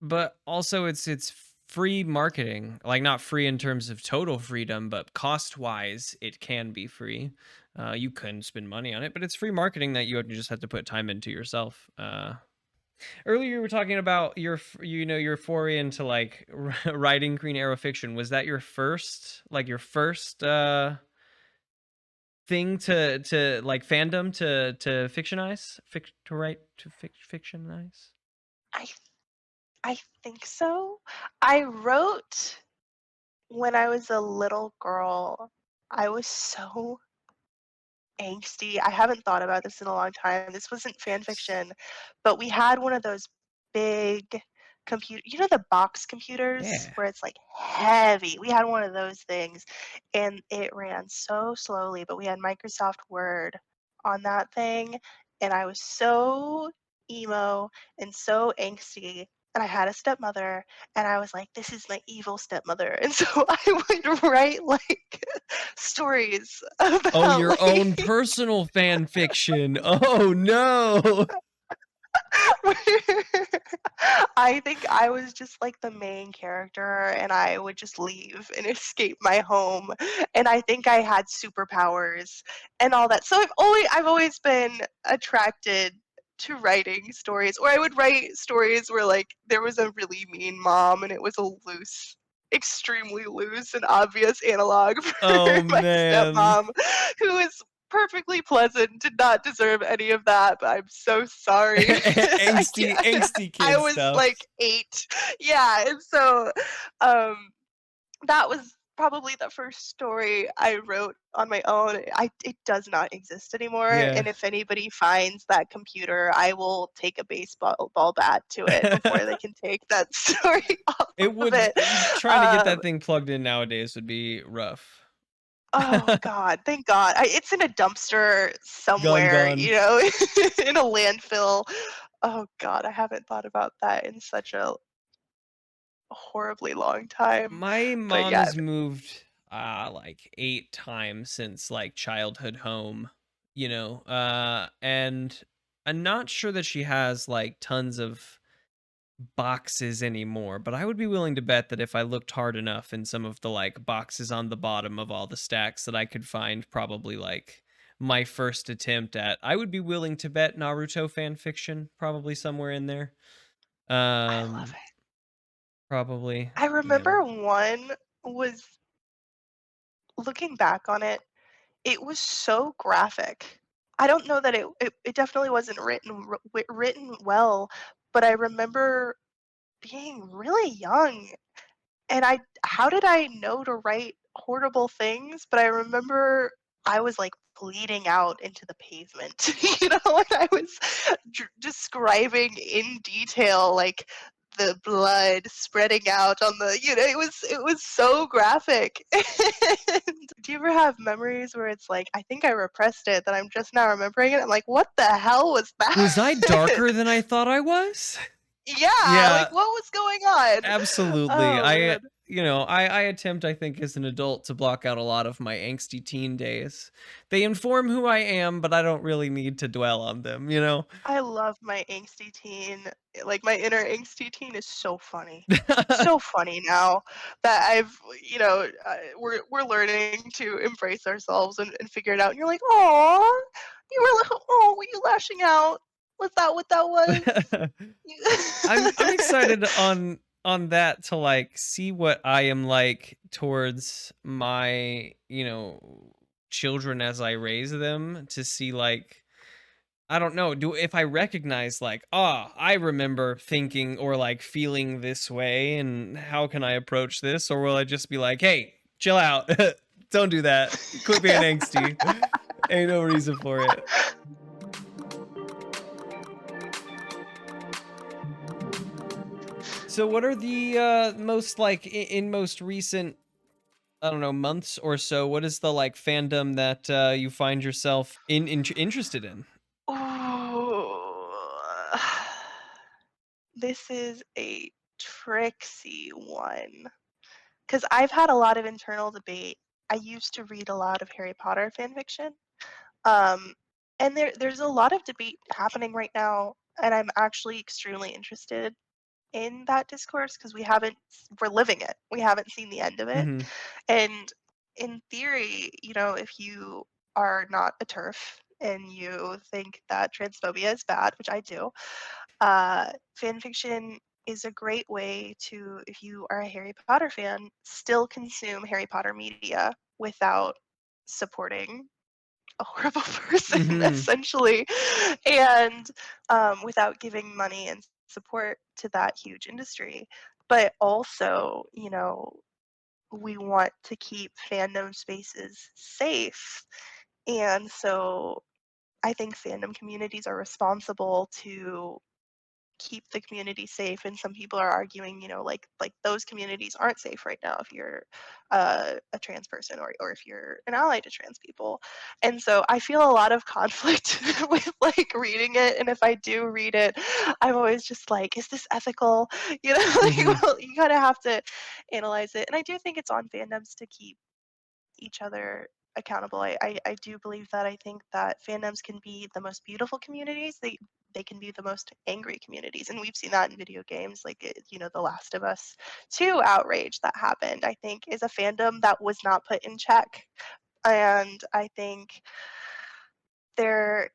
But also it's free marketing. Like, not free in terms of total freedom, but cost-wise, it can be free. You can spend money on it, but it's free marketing that just have to put time into yourself. Earlier you were talking about your foray into, like, writing Green Arrow fiction. Was that your first thing to, like, fandom to fictionize? Fictionize? I I think so. I wrote when I was a little girl. I was so angsty. I haven't thought about this in a long time. This wasn't fan fiction, but we had one of those big the box computers Yeah. where it's like heavy. We had one of those things and it ran so slowly, but we had Microsoft Word on that thing and I was so emo and so angsty. And I had a stepmother, and I was like, "This is my evil stepmother." And so I would write like stories Oh, about your own like personal fan fiction. Oh no. I think I was just like the main character and I would just leave and escape my home and I think I had superpowers and all that. So I've always been attracted to writing stories or I would write stories where like there was a really mean mom and it was a loose extremely loose and obvious analog for Oh my man. stepmom who is perfectly pleasant, did not deserve any of that, but I'm so sorry. I Angsty can't angsty I kid was stuff. like 8. Yeah, and so, um, that was probably the first story I wrote on my own. It does not exist anymore, Yeah. and if anybody finds that computer, I will take a baseball bat to it before they can take that story off It of would it. trying to get Um that thing plugged in nowadays would be rough. Oh god, thank god. It's in a dumpster Gone somewhere, gone. in a landfill. Oh god, I haven't thought about that in such a horribly long time. My But mom yeah, has moved like 8 times since like childhood home, and I'm not sure that she has like tons of boxes anymore, but I would be willing to bet that if I looked hard enough in some of the like boxes on the bottom of all the stacks that I could find probably like my first attempt at, I would be willing to bet Naruto fan fiction probably somewhere in there. I love Um it. Probably, I you know. remember one was, looking back on it, it was so graphic. I don't know that it definitely wasn't written well, but I remember being really young, and I how did I know to write horrible things? But I remember I was like bleeding out into the pavement, when I was describing in detail like the blood spreading out on the, it was so graphic. And do you ever have memories where it's like, I think I repressed it, that I'm just now remembering it? I'm like, what the hell was Was I that? darker than I thought I was? Yeah, like Yeah, what was going on? absolutely. Oh man. I attempt, I think, as an adult to block out a lot of my angsty teen days. They inform who I am, but I don't really need to dwell on them, you know? I love my angsty teen. Like my inner angsty teen is so funny. So funny now that we're learning to embrace ourselves and figure it out. And you're like, oh, were you lashing out? Was that what that was? I'm excited on that to like see what I am like towards my, children as I raise them, to see like, I don't know, do if I recognize like, I remember thinking or like feeling this way, and how can I approach this? Or will I just be like, hey, chill out. Don't do that. Quit being angsty. Ain't no reason for it. So what are the most like in most recent, I don't know, months or so, what is the like fandom that you find yourself interested in? Ooh. This is a tricksy one. Because I've had a lot of internal debate. I used to read a lot of Harry Potter fan fiction. Um, and there's a lot of debate happening right now, and I'm actually extremely interested in that discourse because we're living it. We haven't seen the end of it. Mhm. And in theory, if you are not a TERF and you think that transphobia is bad, which I do, fan fiction is a great way to, if you are a Harry Potter fan, still consume Harry Potter media without supporting a horrible person, Mhm. essentially, and without giving money and support to that huge industry. But also, we want to keep fandom spaces safe. And so I think fandom communities are responsible to keep the community safe, and some people are arguing, like those communities aren't safe right now if you're a trans person, or if you're an ally to trans people. And so I feel a lot of conflict with like reading it, and if I do read it, I'm always just like, is this ethical? Mhm. Well, you kind of have to analyze it, and I do think it's on fandoms to keep each other accountable. I do believe that. I think that fandoms can be the most beautiful communities. They can be the most angry communities, and we've seen that in video games. Like The Last of Us 2 outrage that happened, I think, is a fandom that was not put in check. And I think there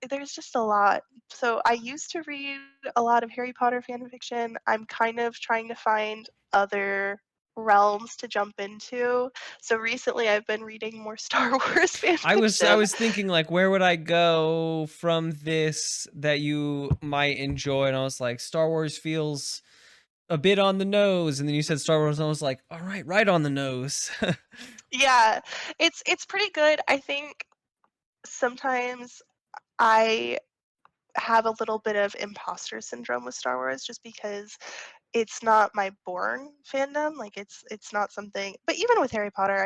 there's just a lot. So I used to read a lot of Harry Potter fan fiction. I'm kind of trying to find other realms to jump into. So recently I've been reading more Star Wars fan I fiction. was thinking like, where would I go from this that you might enjoy, and I was like, Star Wars feels a bit on the nose, and then you said Star Wars, and I was like, all right, right on the nose. Yeah, it's pretty good. I think sometimes I have a little bit of imposter syndrome with Star Wars just because it's not my born fandom. Like it's not something. But even with Harry Potter,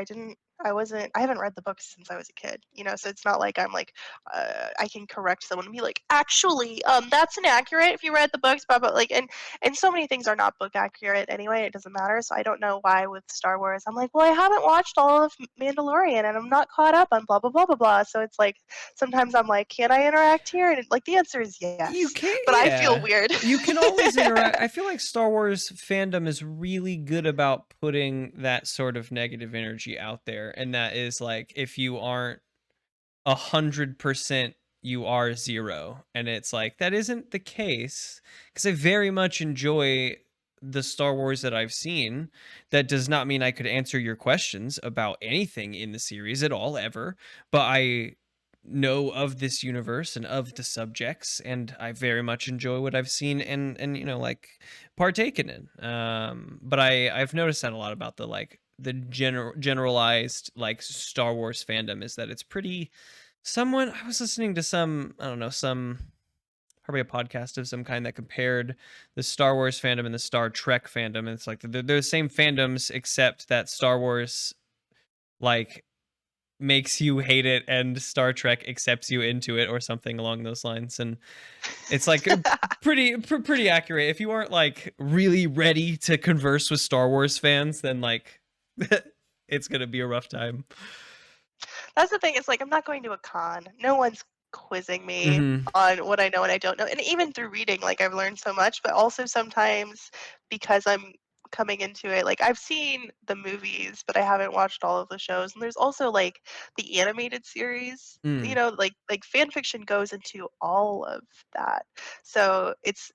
I haven't read the books since I was a kid, so it's not like I'm like, I can correct someone and be like, actually, that's inaccurate if you read the books, blah, blah, like, and so many things are not book accurate anyway, it doesn't matter, so I don't know why with Star Wars, I'm like, well, I haven't watched all of Mandalorian, and I'm not caught up on blah, blah, blah, blah, blah, so it's like, sometimes I'm like, can I interact here? And like, the answer is You yes, can, but I feel yeah. weird. You can always interact. I feel like Star Wars fandom is really good about putting that sort of negative energy out there, and that is like, if you aren't 100%, you are zero, and it's like that isn't the case, because I very much enjoy the Star Wars that I've seen. That does not mean I could answer your questions about anything in the series at all ever, but I know of this universe and of the subjects, and I very much enjoy what I've seen and like partaken in. But I've noticed that a lot about the like the generalized like Star Wars fandom is that it's pretty someone I was listening to some, I don't know, some probably a podcast of some kind that compared the Star Wars fandom and the Star Trek fandom, and it's like they're the same fandoms except that Star Wars like makes you hate it and Star Trek accepts you into it or something along those lines. And it's like pretty accurate. If you aren't like really ready to converse with Star Wars fans, then like it's gonna be a rough time. That's the thing, it's like, I'm not going to a con. No one's quizzing me Mm-hmm. on what I know and I don't know. And even through reading, like, I've learned so much, but also sometimes because I'm coming into it, like, I've seen the movies, but I haven't watched all of the shows. And there's also like the animated series, Mm. like fan fiction goes into all of that. So it's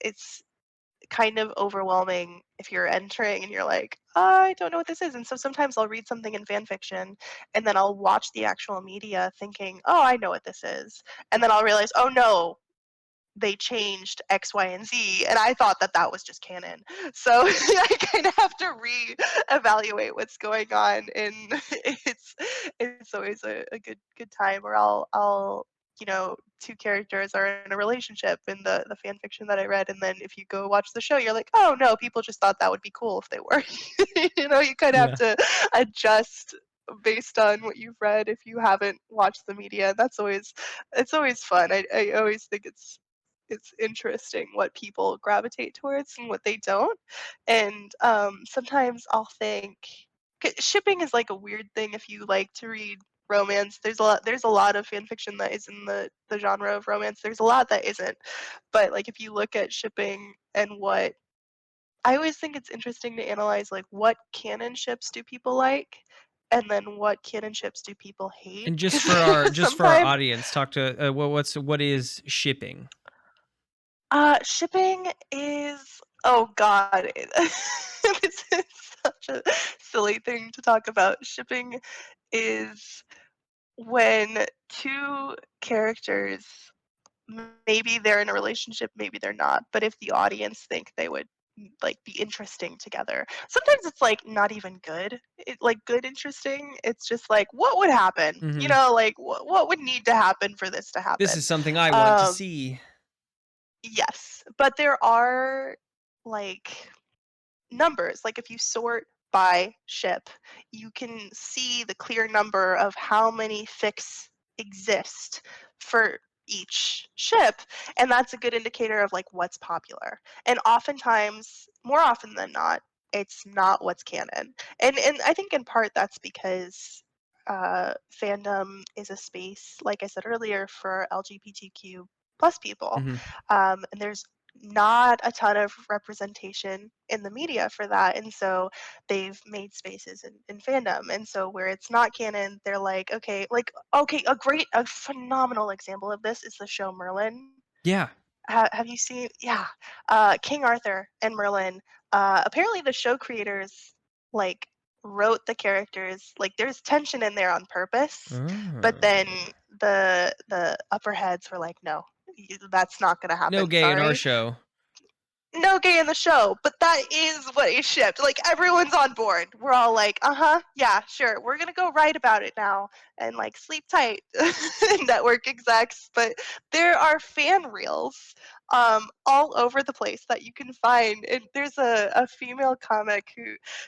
kind of overwhelming if you're entering and you're like, I don't know what this is. And so sometimes I'll read something in fan fiction and then I'll watch the actual media thinking, oh, I know what this is. And then I'll realize, oh no, they changed X, Y, and Z. And I thought that that was just canon. So I kind of have to re-evaluate what's going on. And it's always a good time where I'll two characters are in a relationship in the fan fiction that I read, and then if you go watch the show, you're like, oh no, people just thought that would be cool if they were. You kind of have Yeah. to adjust based on what you've read if you haven't watched the media. It's always fun. I always think it's interesting what people gravitate towards and what they don't. And sometimes I'll think shipping is like a weird thing if you like to read romance. There's a lot of fan fiction that is in the genre of romance. There's a lot that isn't. But like if you look at shipping and what I always think it's interesting to analyze like what canon ships do people like and then what canon ships do people hate. And just 'Cause for our sometimes audience, talk to what is shipping? shipping is oh god. This is such a silly thing to talk about. Shipping is when two characters maybe they're in a relationship, maybe they're not, but if the audience think they would like be interesting together. Sometimes it's like not even good. Like good interesting. It's just like what would happen? Mm-hmm. Like what would need to happen for this to This happen? is something I want to Um see. yes, but there are like numbers. Like if you sort by ship, you can see the clear number of how many fics exist for each ship, and that's a good indicator of like what's popular. And oftentimes, more often than not, it's not what's canon. And I think in part that's because fandom is a space, like I said earlier, for LGBTQ plus people, Mm-hmm. and there's not a ton of representation in the media for that, and so they've made spaces in fandom, and so where it's not canon they're like okay, a phenomenal example of this is the show Merlin. Yeah. Have you seen? Yeah. King Arthur and Merlin, apparently the show creators like wrote the characters, like there's tension in there on purpose, but then Oh. the upper heads were like, no, that's not gonna No happen, gay in our sorry. show. No gay in the show, but that is what is shipped. Like everyone's on board. We're all like, yeah, sure. We're gonna go write about it now and like sleep tight, network execs. But there are fan reels all over the place that you can find. And there's a female comic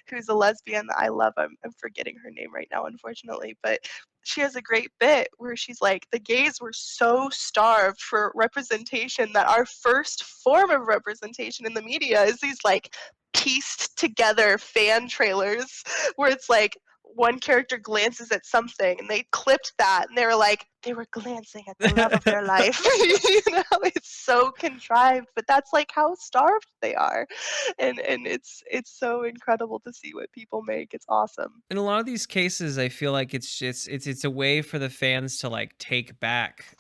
who's a lesbian that I love. I'm forgetting her name right now, unfortunately, but she has a great bit where she's like, the gays were so starved for representation that our first form of representation in the media is these like pieced together fan trailers where it's like one character glances at something and they clipped that and they were like, they were glancing at the love of their life. You know, it's so contrived, but that's like how starved they are. And it's so incredible to see what people make. It's awesome. In a lot of these cases, I feel like it's just it's a way for the fans to like take back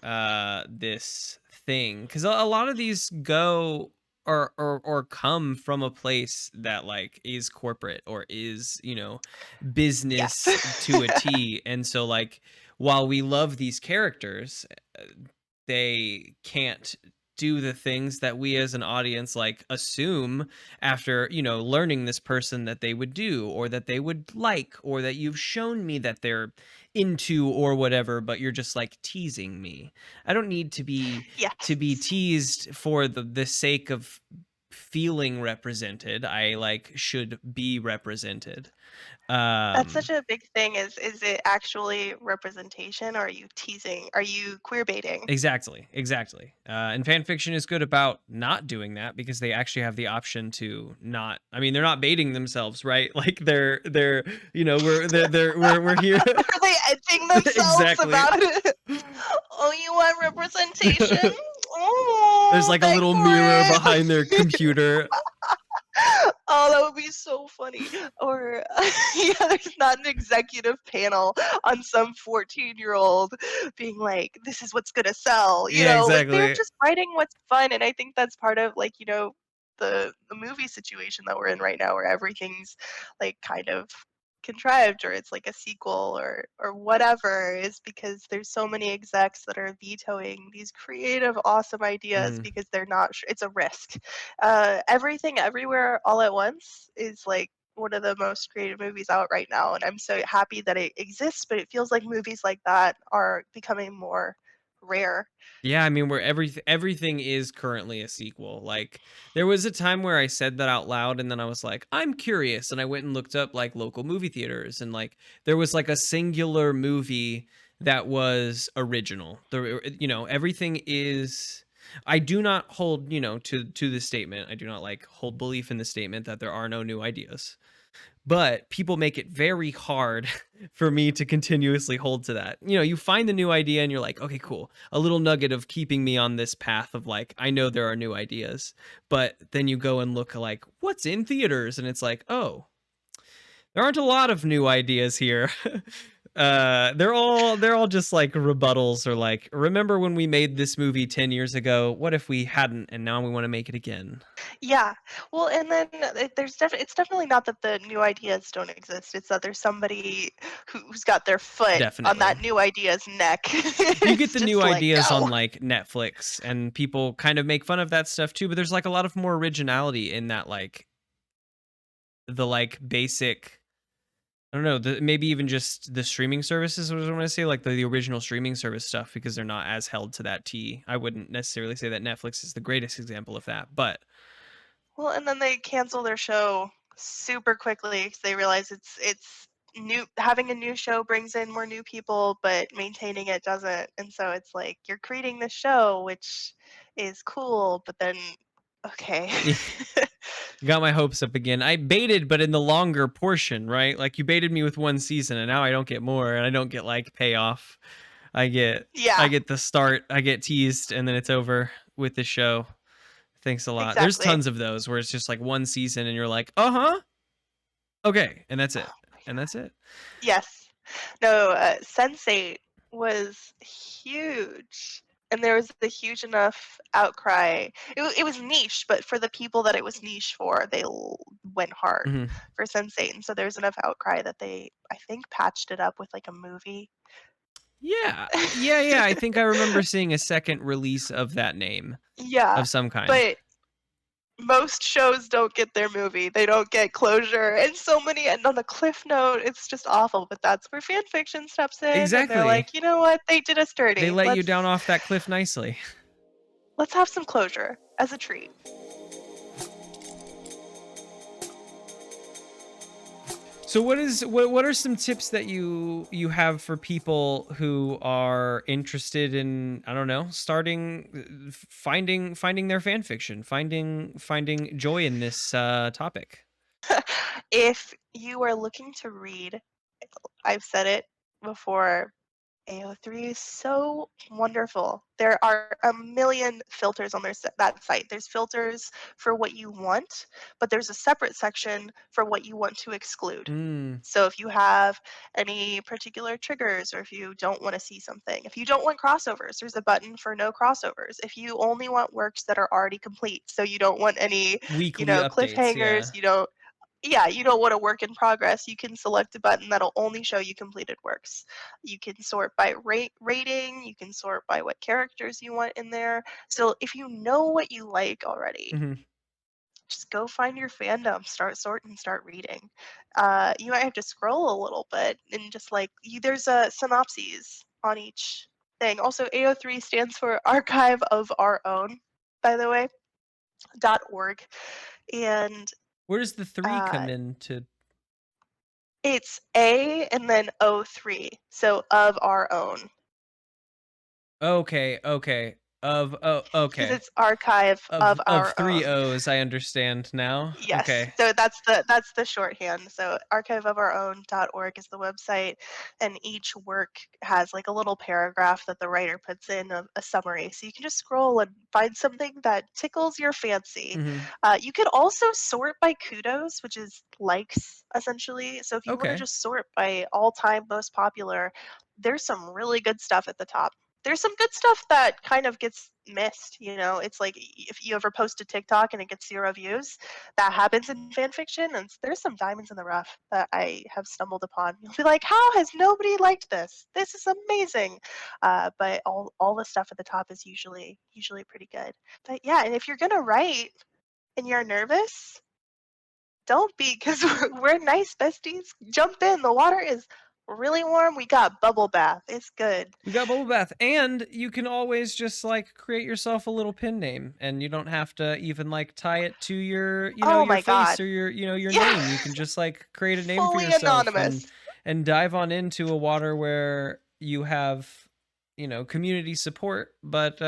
this thing, because a lot of these go or come from a place that like is corporate or is, you know, Yes. business to a T. And so like while we love these characters, they can't do the things that we as an audience like assume after, you know, learning this person that they would do or that they would like or that you've shown me that they're into or whatever, but you're just like teasing me. I don't need to be Yes. teased for the sake of feeling represented. I like should be represented. That's such a big thing. Is it actually representation, or are you teasing? Are you queer baiting? Exactly. And fan fiction is good about not doing that because they actually have the option to not. I mean, they're not baiting themselves, right? Like they're you know, we're here. Are they edging themselves Exactly. about it? Oh, you want representation? Oh, There's like a beg little for mirror it. behind their computer. Oh, that would be so funny. Or yeah, there's not an executive panel on some 14-year-old being like, this is what's gonna sell. You Yeah, know, like they're exactly. just writing what's fun. And I think that's part of like, you know, the movie situation that we're in right now where everything's like kind of contrived or it's like a sequel or whatever, is because there's so many execs that are vetoing these creative awesome ideas Mhm. because they're not sure. It's a risk. Everything Everywhere All at Once is like one of the most creative movies out right now, and I'm so happy that it exists, but it feels like movies like that are becoming more rare. Yeah, I mean, where everything is currently a sequel. Like, there was a time where I said that out loud, and then I was like, I'm curious, and I went and looked up like local movie theaters, and like there was like a singular movie that was original. You know, everything is. I do not hold, you know, to the statement. I do not like hold belief in the statement that there are no new ideas, but people make it very hard for me to continuously hold to that. You know, you find the new idea and you're like, okay, cool. A little nugget of keeping me on this path of like, I know there are new ideas, but then you go and look like what's in theaters and it's like, oh, there aren't a lot of new ideas here. They're all just like rebuttals or like, remember when we made this movie 10 years ago? What if we hadn't and now we want to make it again? Yeah. Well, and then it's definitely not that the new ideas don't exist. It's that there's somebody who's got their foot on Definitely. that new idea's neck. You get It's the new just like, ideas on no. like Netflix and people kind of make fun of that stuff too, but there's like a lot of more originality in that, like the like basic, I don't know, maybe even just the streaming services was what I want to say, like the original streaming service stuff, because they're not as held to that T. I wouldn't necessarily say that Netflix is the greatest example of that, but Well, and then they cancel their show super quickly because they realize it's new. Having a new show brings in more new people, but maintaining it doesn't. And so it's like you're creating this show, which is cool, but then okay. got my hopes up again. I baited, but in the longer portion, right? Like you baited me with one season and now I don't get more and I don't get like payoff. I Yeah, get the start, I get teased, and then it's over with the show. Thanks a lot. There's exactly. tons of those where it's just like one season and you're like, uh-huh. Okay, and that's it. Oh my And that's it. Yes. No, Sense8 was huge, and there was a huge enough outcry. It was niche, but for the people that it was niche for, they went hard Mhm. for Sense8, and so there's enough outcry that they, I think, patched it up with like a movie. Yeah. Yeah, I think I remember seeing a second release of that name Yeah, of some kind. but most shows don't get their movie. They don't get closure, and so many end on a cliff note. It's just awful. But that's where fan fiction steps in, and they're Exactly. like, you know what? They did us They dirty. let you down off that cliff nicely. Let's have some closure. as a treat. So what are some tips that you have for people who are interested in, I don't know, finding their fan fiction, finding joy in this topic? If you are looking to read, I've said it before, AO3 is so wonderful. There are a million filters on that site. There's filters for what you want, but there's a separate section for what you want to exclude. Mm. So if you have any particular triggers, or if you don't want to see something, if you don't want crossovers, there's a button for no crossovers. If you only want works that are already complete, so you don't want any, Weekly updates, cliffhangers, yeah. you don't want a work in progress, you can select a button that'll only show you completed works. You can sort by rating, you can sort by what characters you want in there. So if you know what you like already, Mm-hmm. just go find your fandom, start sorting, start reading. You might have to scroll a little bit and just there's a synopses on each thing. Also, AO3 stands for Archive of Our Own, by the way, .org. And Where does the 3 uh, come into? it's A and then O3, so of our own, Okay. because Okay. it's Archive of Of Our 3 Own. O's, I understand now. Yes, Okay. so that's the shorthand. So archiveofourown.org is the website, and each work has like a little paragraph that the writer puts in a summary. So you can just scroll and find something that tickles your fancy. Mm-hmm. You could also sort by kudos, which is likes essentially. So if you want to Okay. just sort by all-time most popular, there's some really good stuff at the top. There's some good stuff that kind of gets missed, it's like if you ever post a TikTok and it gets 0 views, that happens in fan fiction, and there's some diamonds in the rough that I have stumbled upon. You'll be like, how has nobody liked this? This is amazing. But all the stuff at the top is usually pretty good. But yeah, and if you're gonna write and you're nervous, don't be, because we're nice besties. Jump in. The water is really warm. We got bubble bath. It's good. We got bubble bath, and you can always just like create yourself a little pin name, and you don't have to even like tie it to your, Oh your my face god. or your Yeah. name. You can just like create a name for Fully yourself and anonymous. dive on into a water where you have, community support, but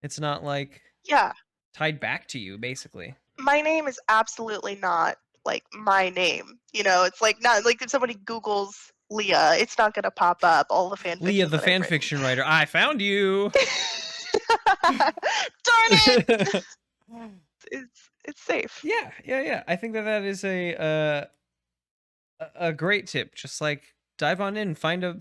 it's not like Yeah. tied back to you basically. My name is absolutely not like my name. It's like not like if somebody Googles Leah, it's not gonna pop up all the fan Leah, fiction the that I've fan written. fiction writer, I found you. Darn it! It's safe. Yeah. I think that is a great tip. Just like dive on in, find a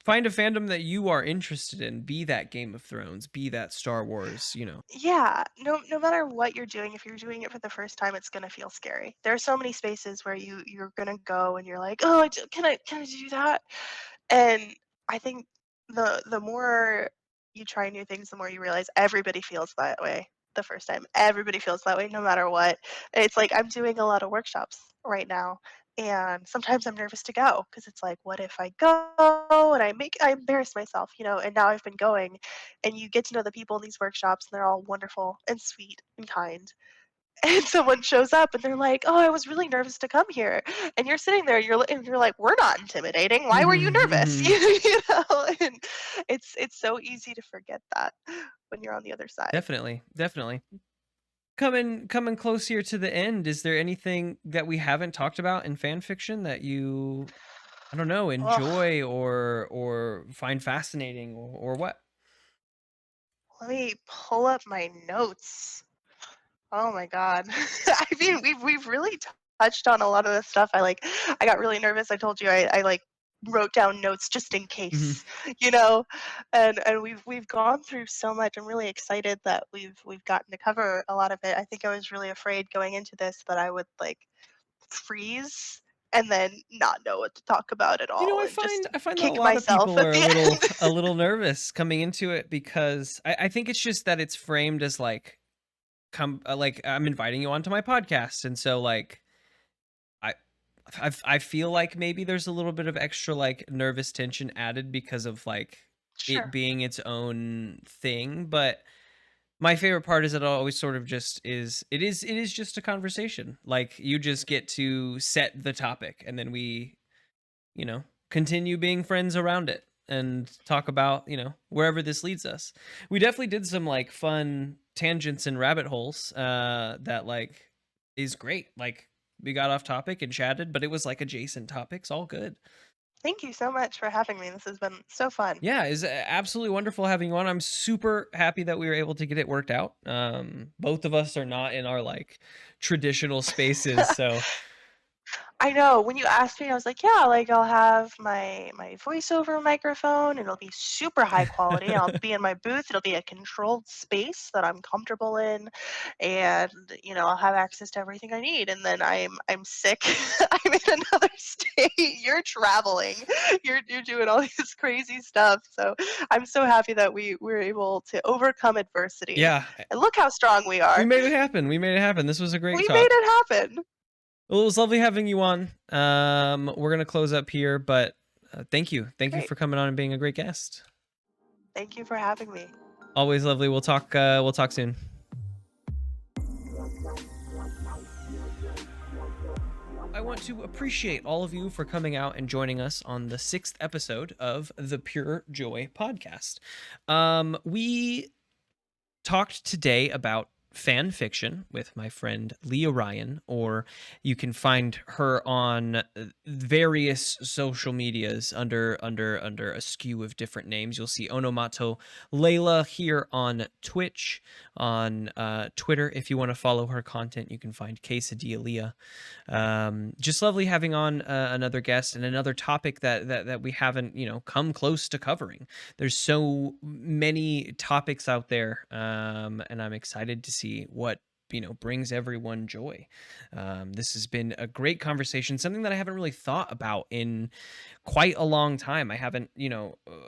fandom that you are interested in. Be that Game of Thrones, be that Star Wars. Yeah, no matter what you're doing, if you're doing it for the first time, it's gonna feel scary. There are so many spaces where you're gonna go and you're like, oh, can I do that? And I think the more you try new things, the more you realize everybody feels that way the first time. Everybody feels that way no matter what. It's like I'm doing a lot of workshops right now, and sometimes I'm nervous to go because it's like, what if I go and I embarrass myself, and now I've been going, and you get to know the people in these workshops, and they're all wonderful and sweet and kind. And someone shows up and they're like, "Oh, I was really nervous to come here." And you're sitting there, and you're like, "We're not intimidating. Why were you nervous?" And it's so easy to forget that when you're on the other side. Definitely. Coming close here to the end. Is there anything that we haven't talked about in fan fiction that you, I don't know, Ugh, enjoy or find fascinating or what? let me pull up my notes. Oh my god. I mean, we've really touched on a lot of this stuff. I got really nervous. I told you I like wrote down notes just in Mhm. case, you know. And we've gone through so much. I'm really excited that we've gotten to cover a lot of it. I think I was really afraid going into this that I would like freeze and then not know what to talk about at all I and just find that a kick lot of myself people at are the end. a little nervous coming into it because I think it's just that it's framed as like like I'm inviting you onto my podcast, and so like I I feel like maybe there's a little bit of extra like nervous tension added because of like it Sure. being its own thing, but my favorite part is it always sort of just is it is just a conversation. Like you just get to set the topic and then we, continue being friends around it and talk about, wherever this leads us. We definitely did some like fun tangents and rabbit holes that like is great. Like we got off topic and chatted, but it was like adjacent topics, all good. Thank you so much for having me. This has been so fun. Yeah, it's absolutely wonderful having you on. I'm super happy that we were able to get it worked out. Both of us are not in our like traditional spaces, so I know. When you asked me, I was like, yeah, like I'll have my voiceover microphone and it'll be super high quality. I'll be in my booth. It'll be a controlled space that I'm comfortable in, and I'll have access to everything I need. And then I'm sick. I'm in another state. You're traveling. You're doing all this crazy stuff. So I'm so happy that we were able to overcome adversity. yeah, And look how strong we are. we made it happen. We made it happen. This was a great We talk. made it happen. Well, it was lovely having you on. We're gonna close up here, but thank you Great. for coming on and being a great guest. Thank you for having me. Always lovely. We'll talk soon. I want to appreciate all of you for coming out and joining us on the 6th episode of the PureJoy Podcast. We talked today about fan fiction with my friend Leah Ryan, or you can find her on various social medias under a skew of different names. You'll see OnomatoLela here on Twitch, on Twitter. If you want to follow her content, you can find Quesadilla Leah. Just lovely having on another guest and another topic that we haven't come close to covering. There's so many topics out there, and I'm excited to see what brings everyone joy. This has been a great conversation, something that I haven't really thought about in quite a long time. I haven't,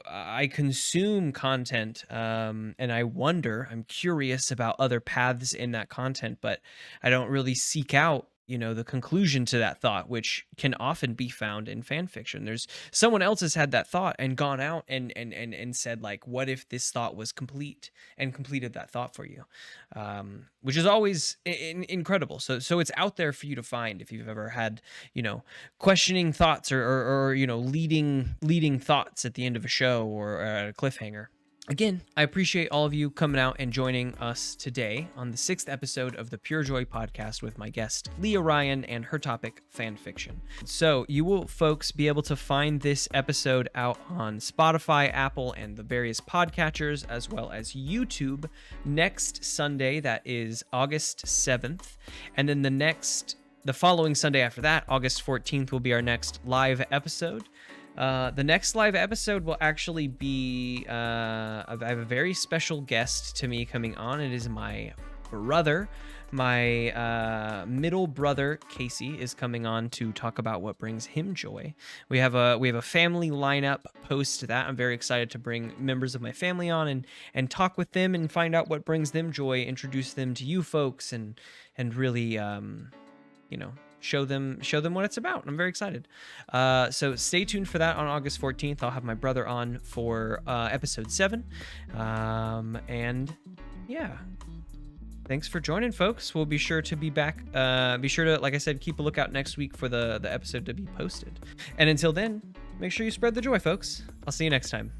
I consume content, and I'm curious about other paths in that content, but I don't really seek out the conclusion to that thought, which can often be found in fan fiction. There's someone else has had that thought and gone out and said like, what if this thought was complete and completed that thought for you, which is always incredible. So it's out there for you to find if you've ever had questioning thoughts or leading thoughts at the end of a show or at a cliffhanger. Again, I appreciate all of you coming out and joining us today on the 6th episode of the PureJoy Podcast with my guest, Leah Ryan, and her topic, fan fiction. So you will, folks, be able to find this episode out on Spotify, Apple, and the various podcatchers, as well as YouTube next Sunday. That is August 7th. And then the following Sunday after that, August 14th, will be our next live episode. The next live episode will actually be, I have a very special guest to me coming on. It is my brother. My middle brother, Casey, is coming on to talk about what brings him joy. We have a family lineup post to that. I'm very excited to bring members of my family on and talk with them and find out what brings them joy, introduce them to you folks, and really, show them what it's about. I'm very excited. So stay tuned for that on August 14th. I'll have my brother on for episode 7. And yeah, thanks for joining, folks. We'll be sure to be back. Be sure to, like I said, keep a lookout next week for the episode to be posted. And until then, make sure you spread the joy, folks. I'll see you next time.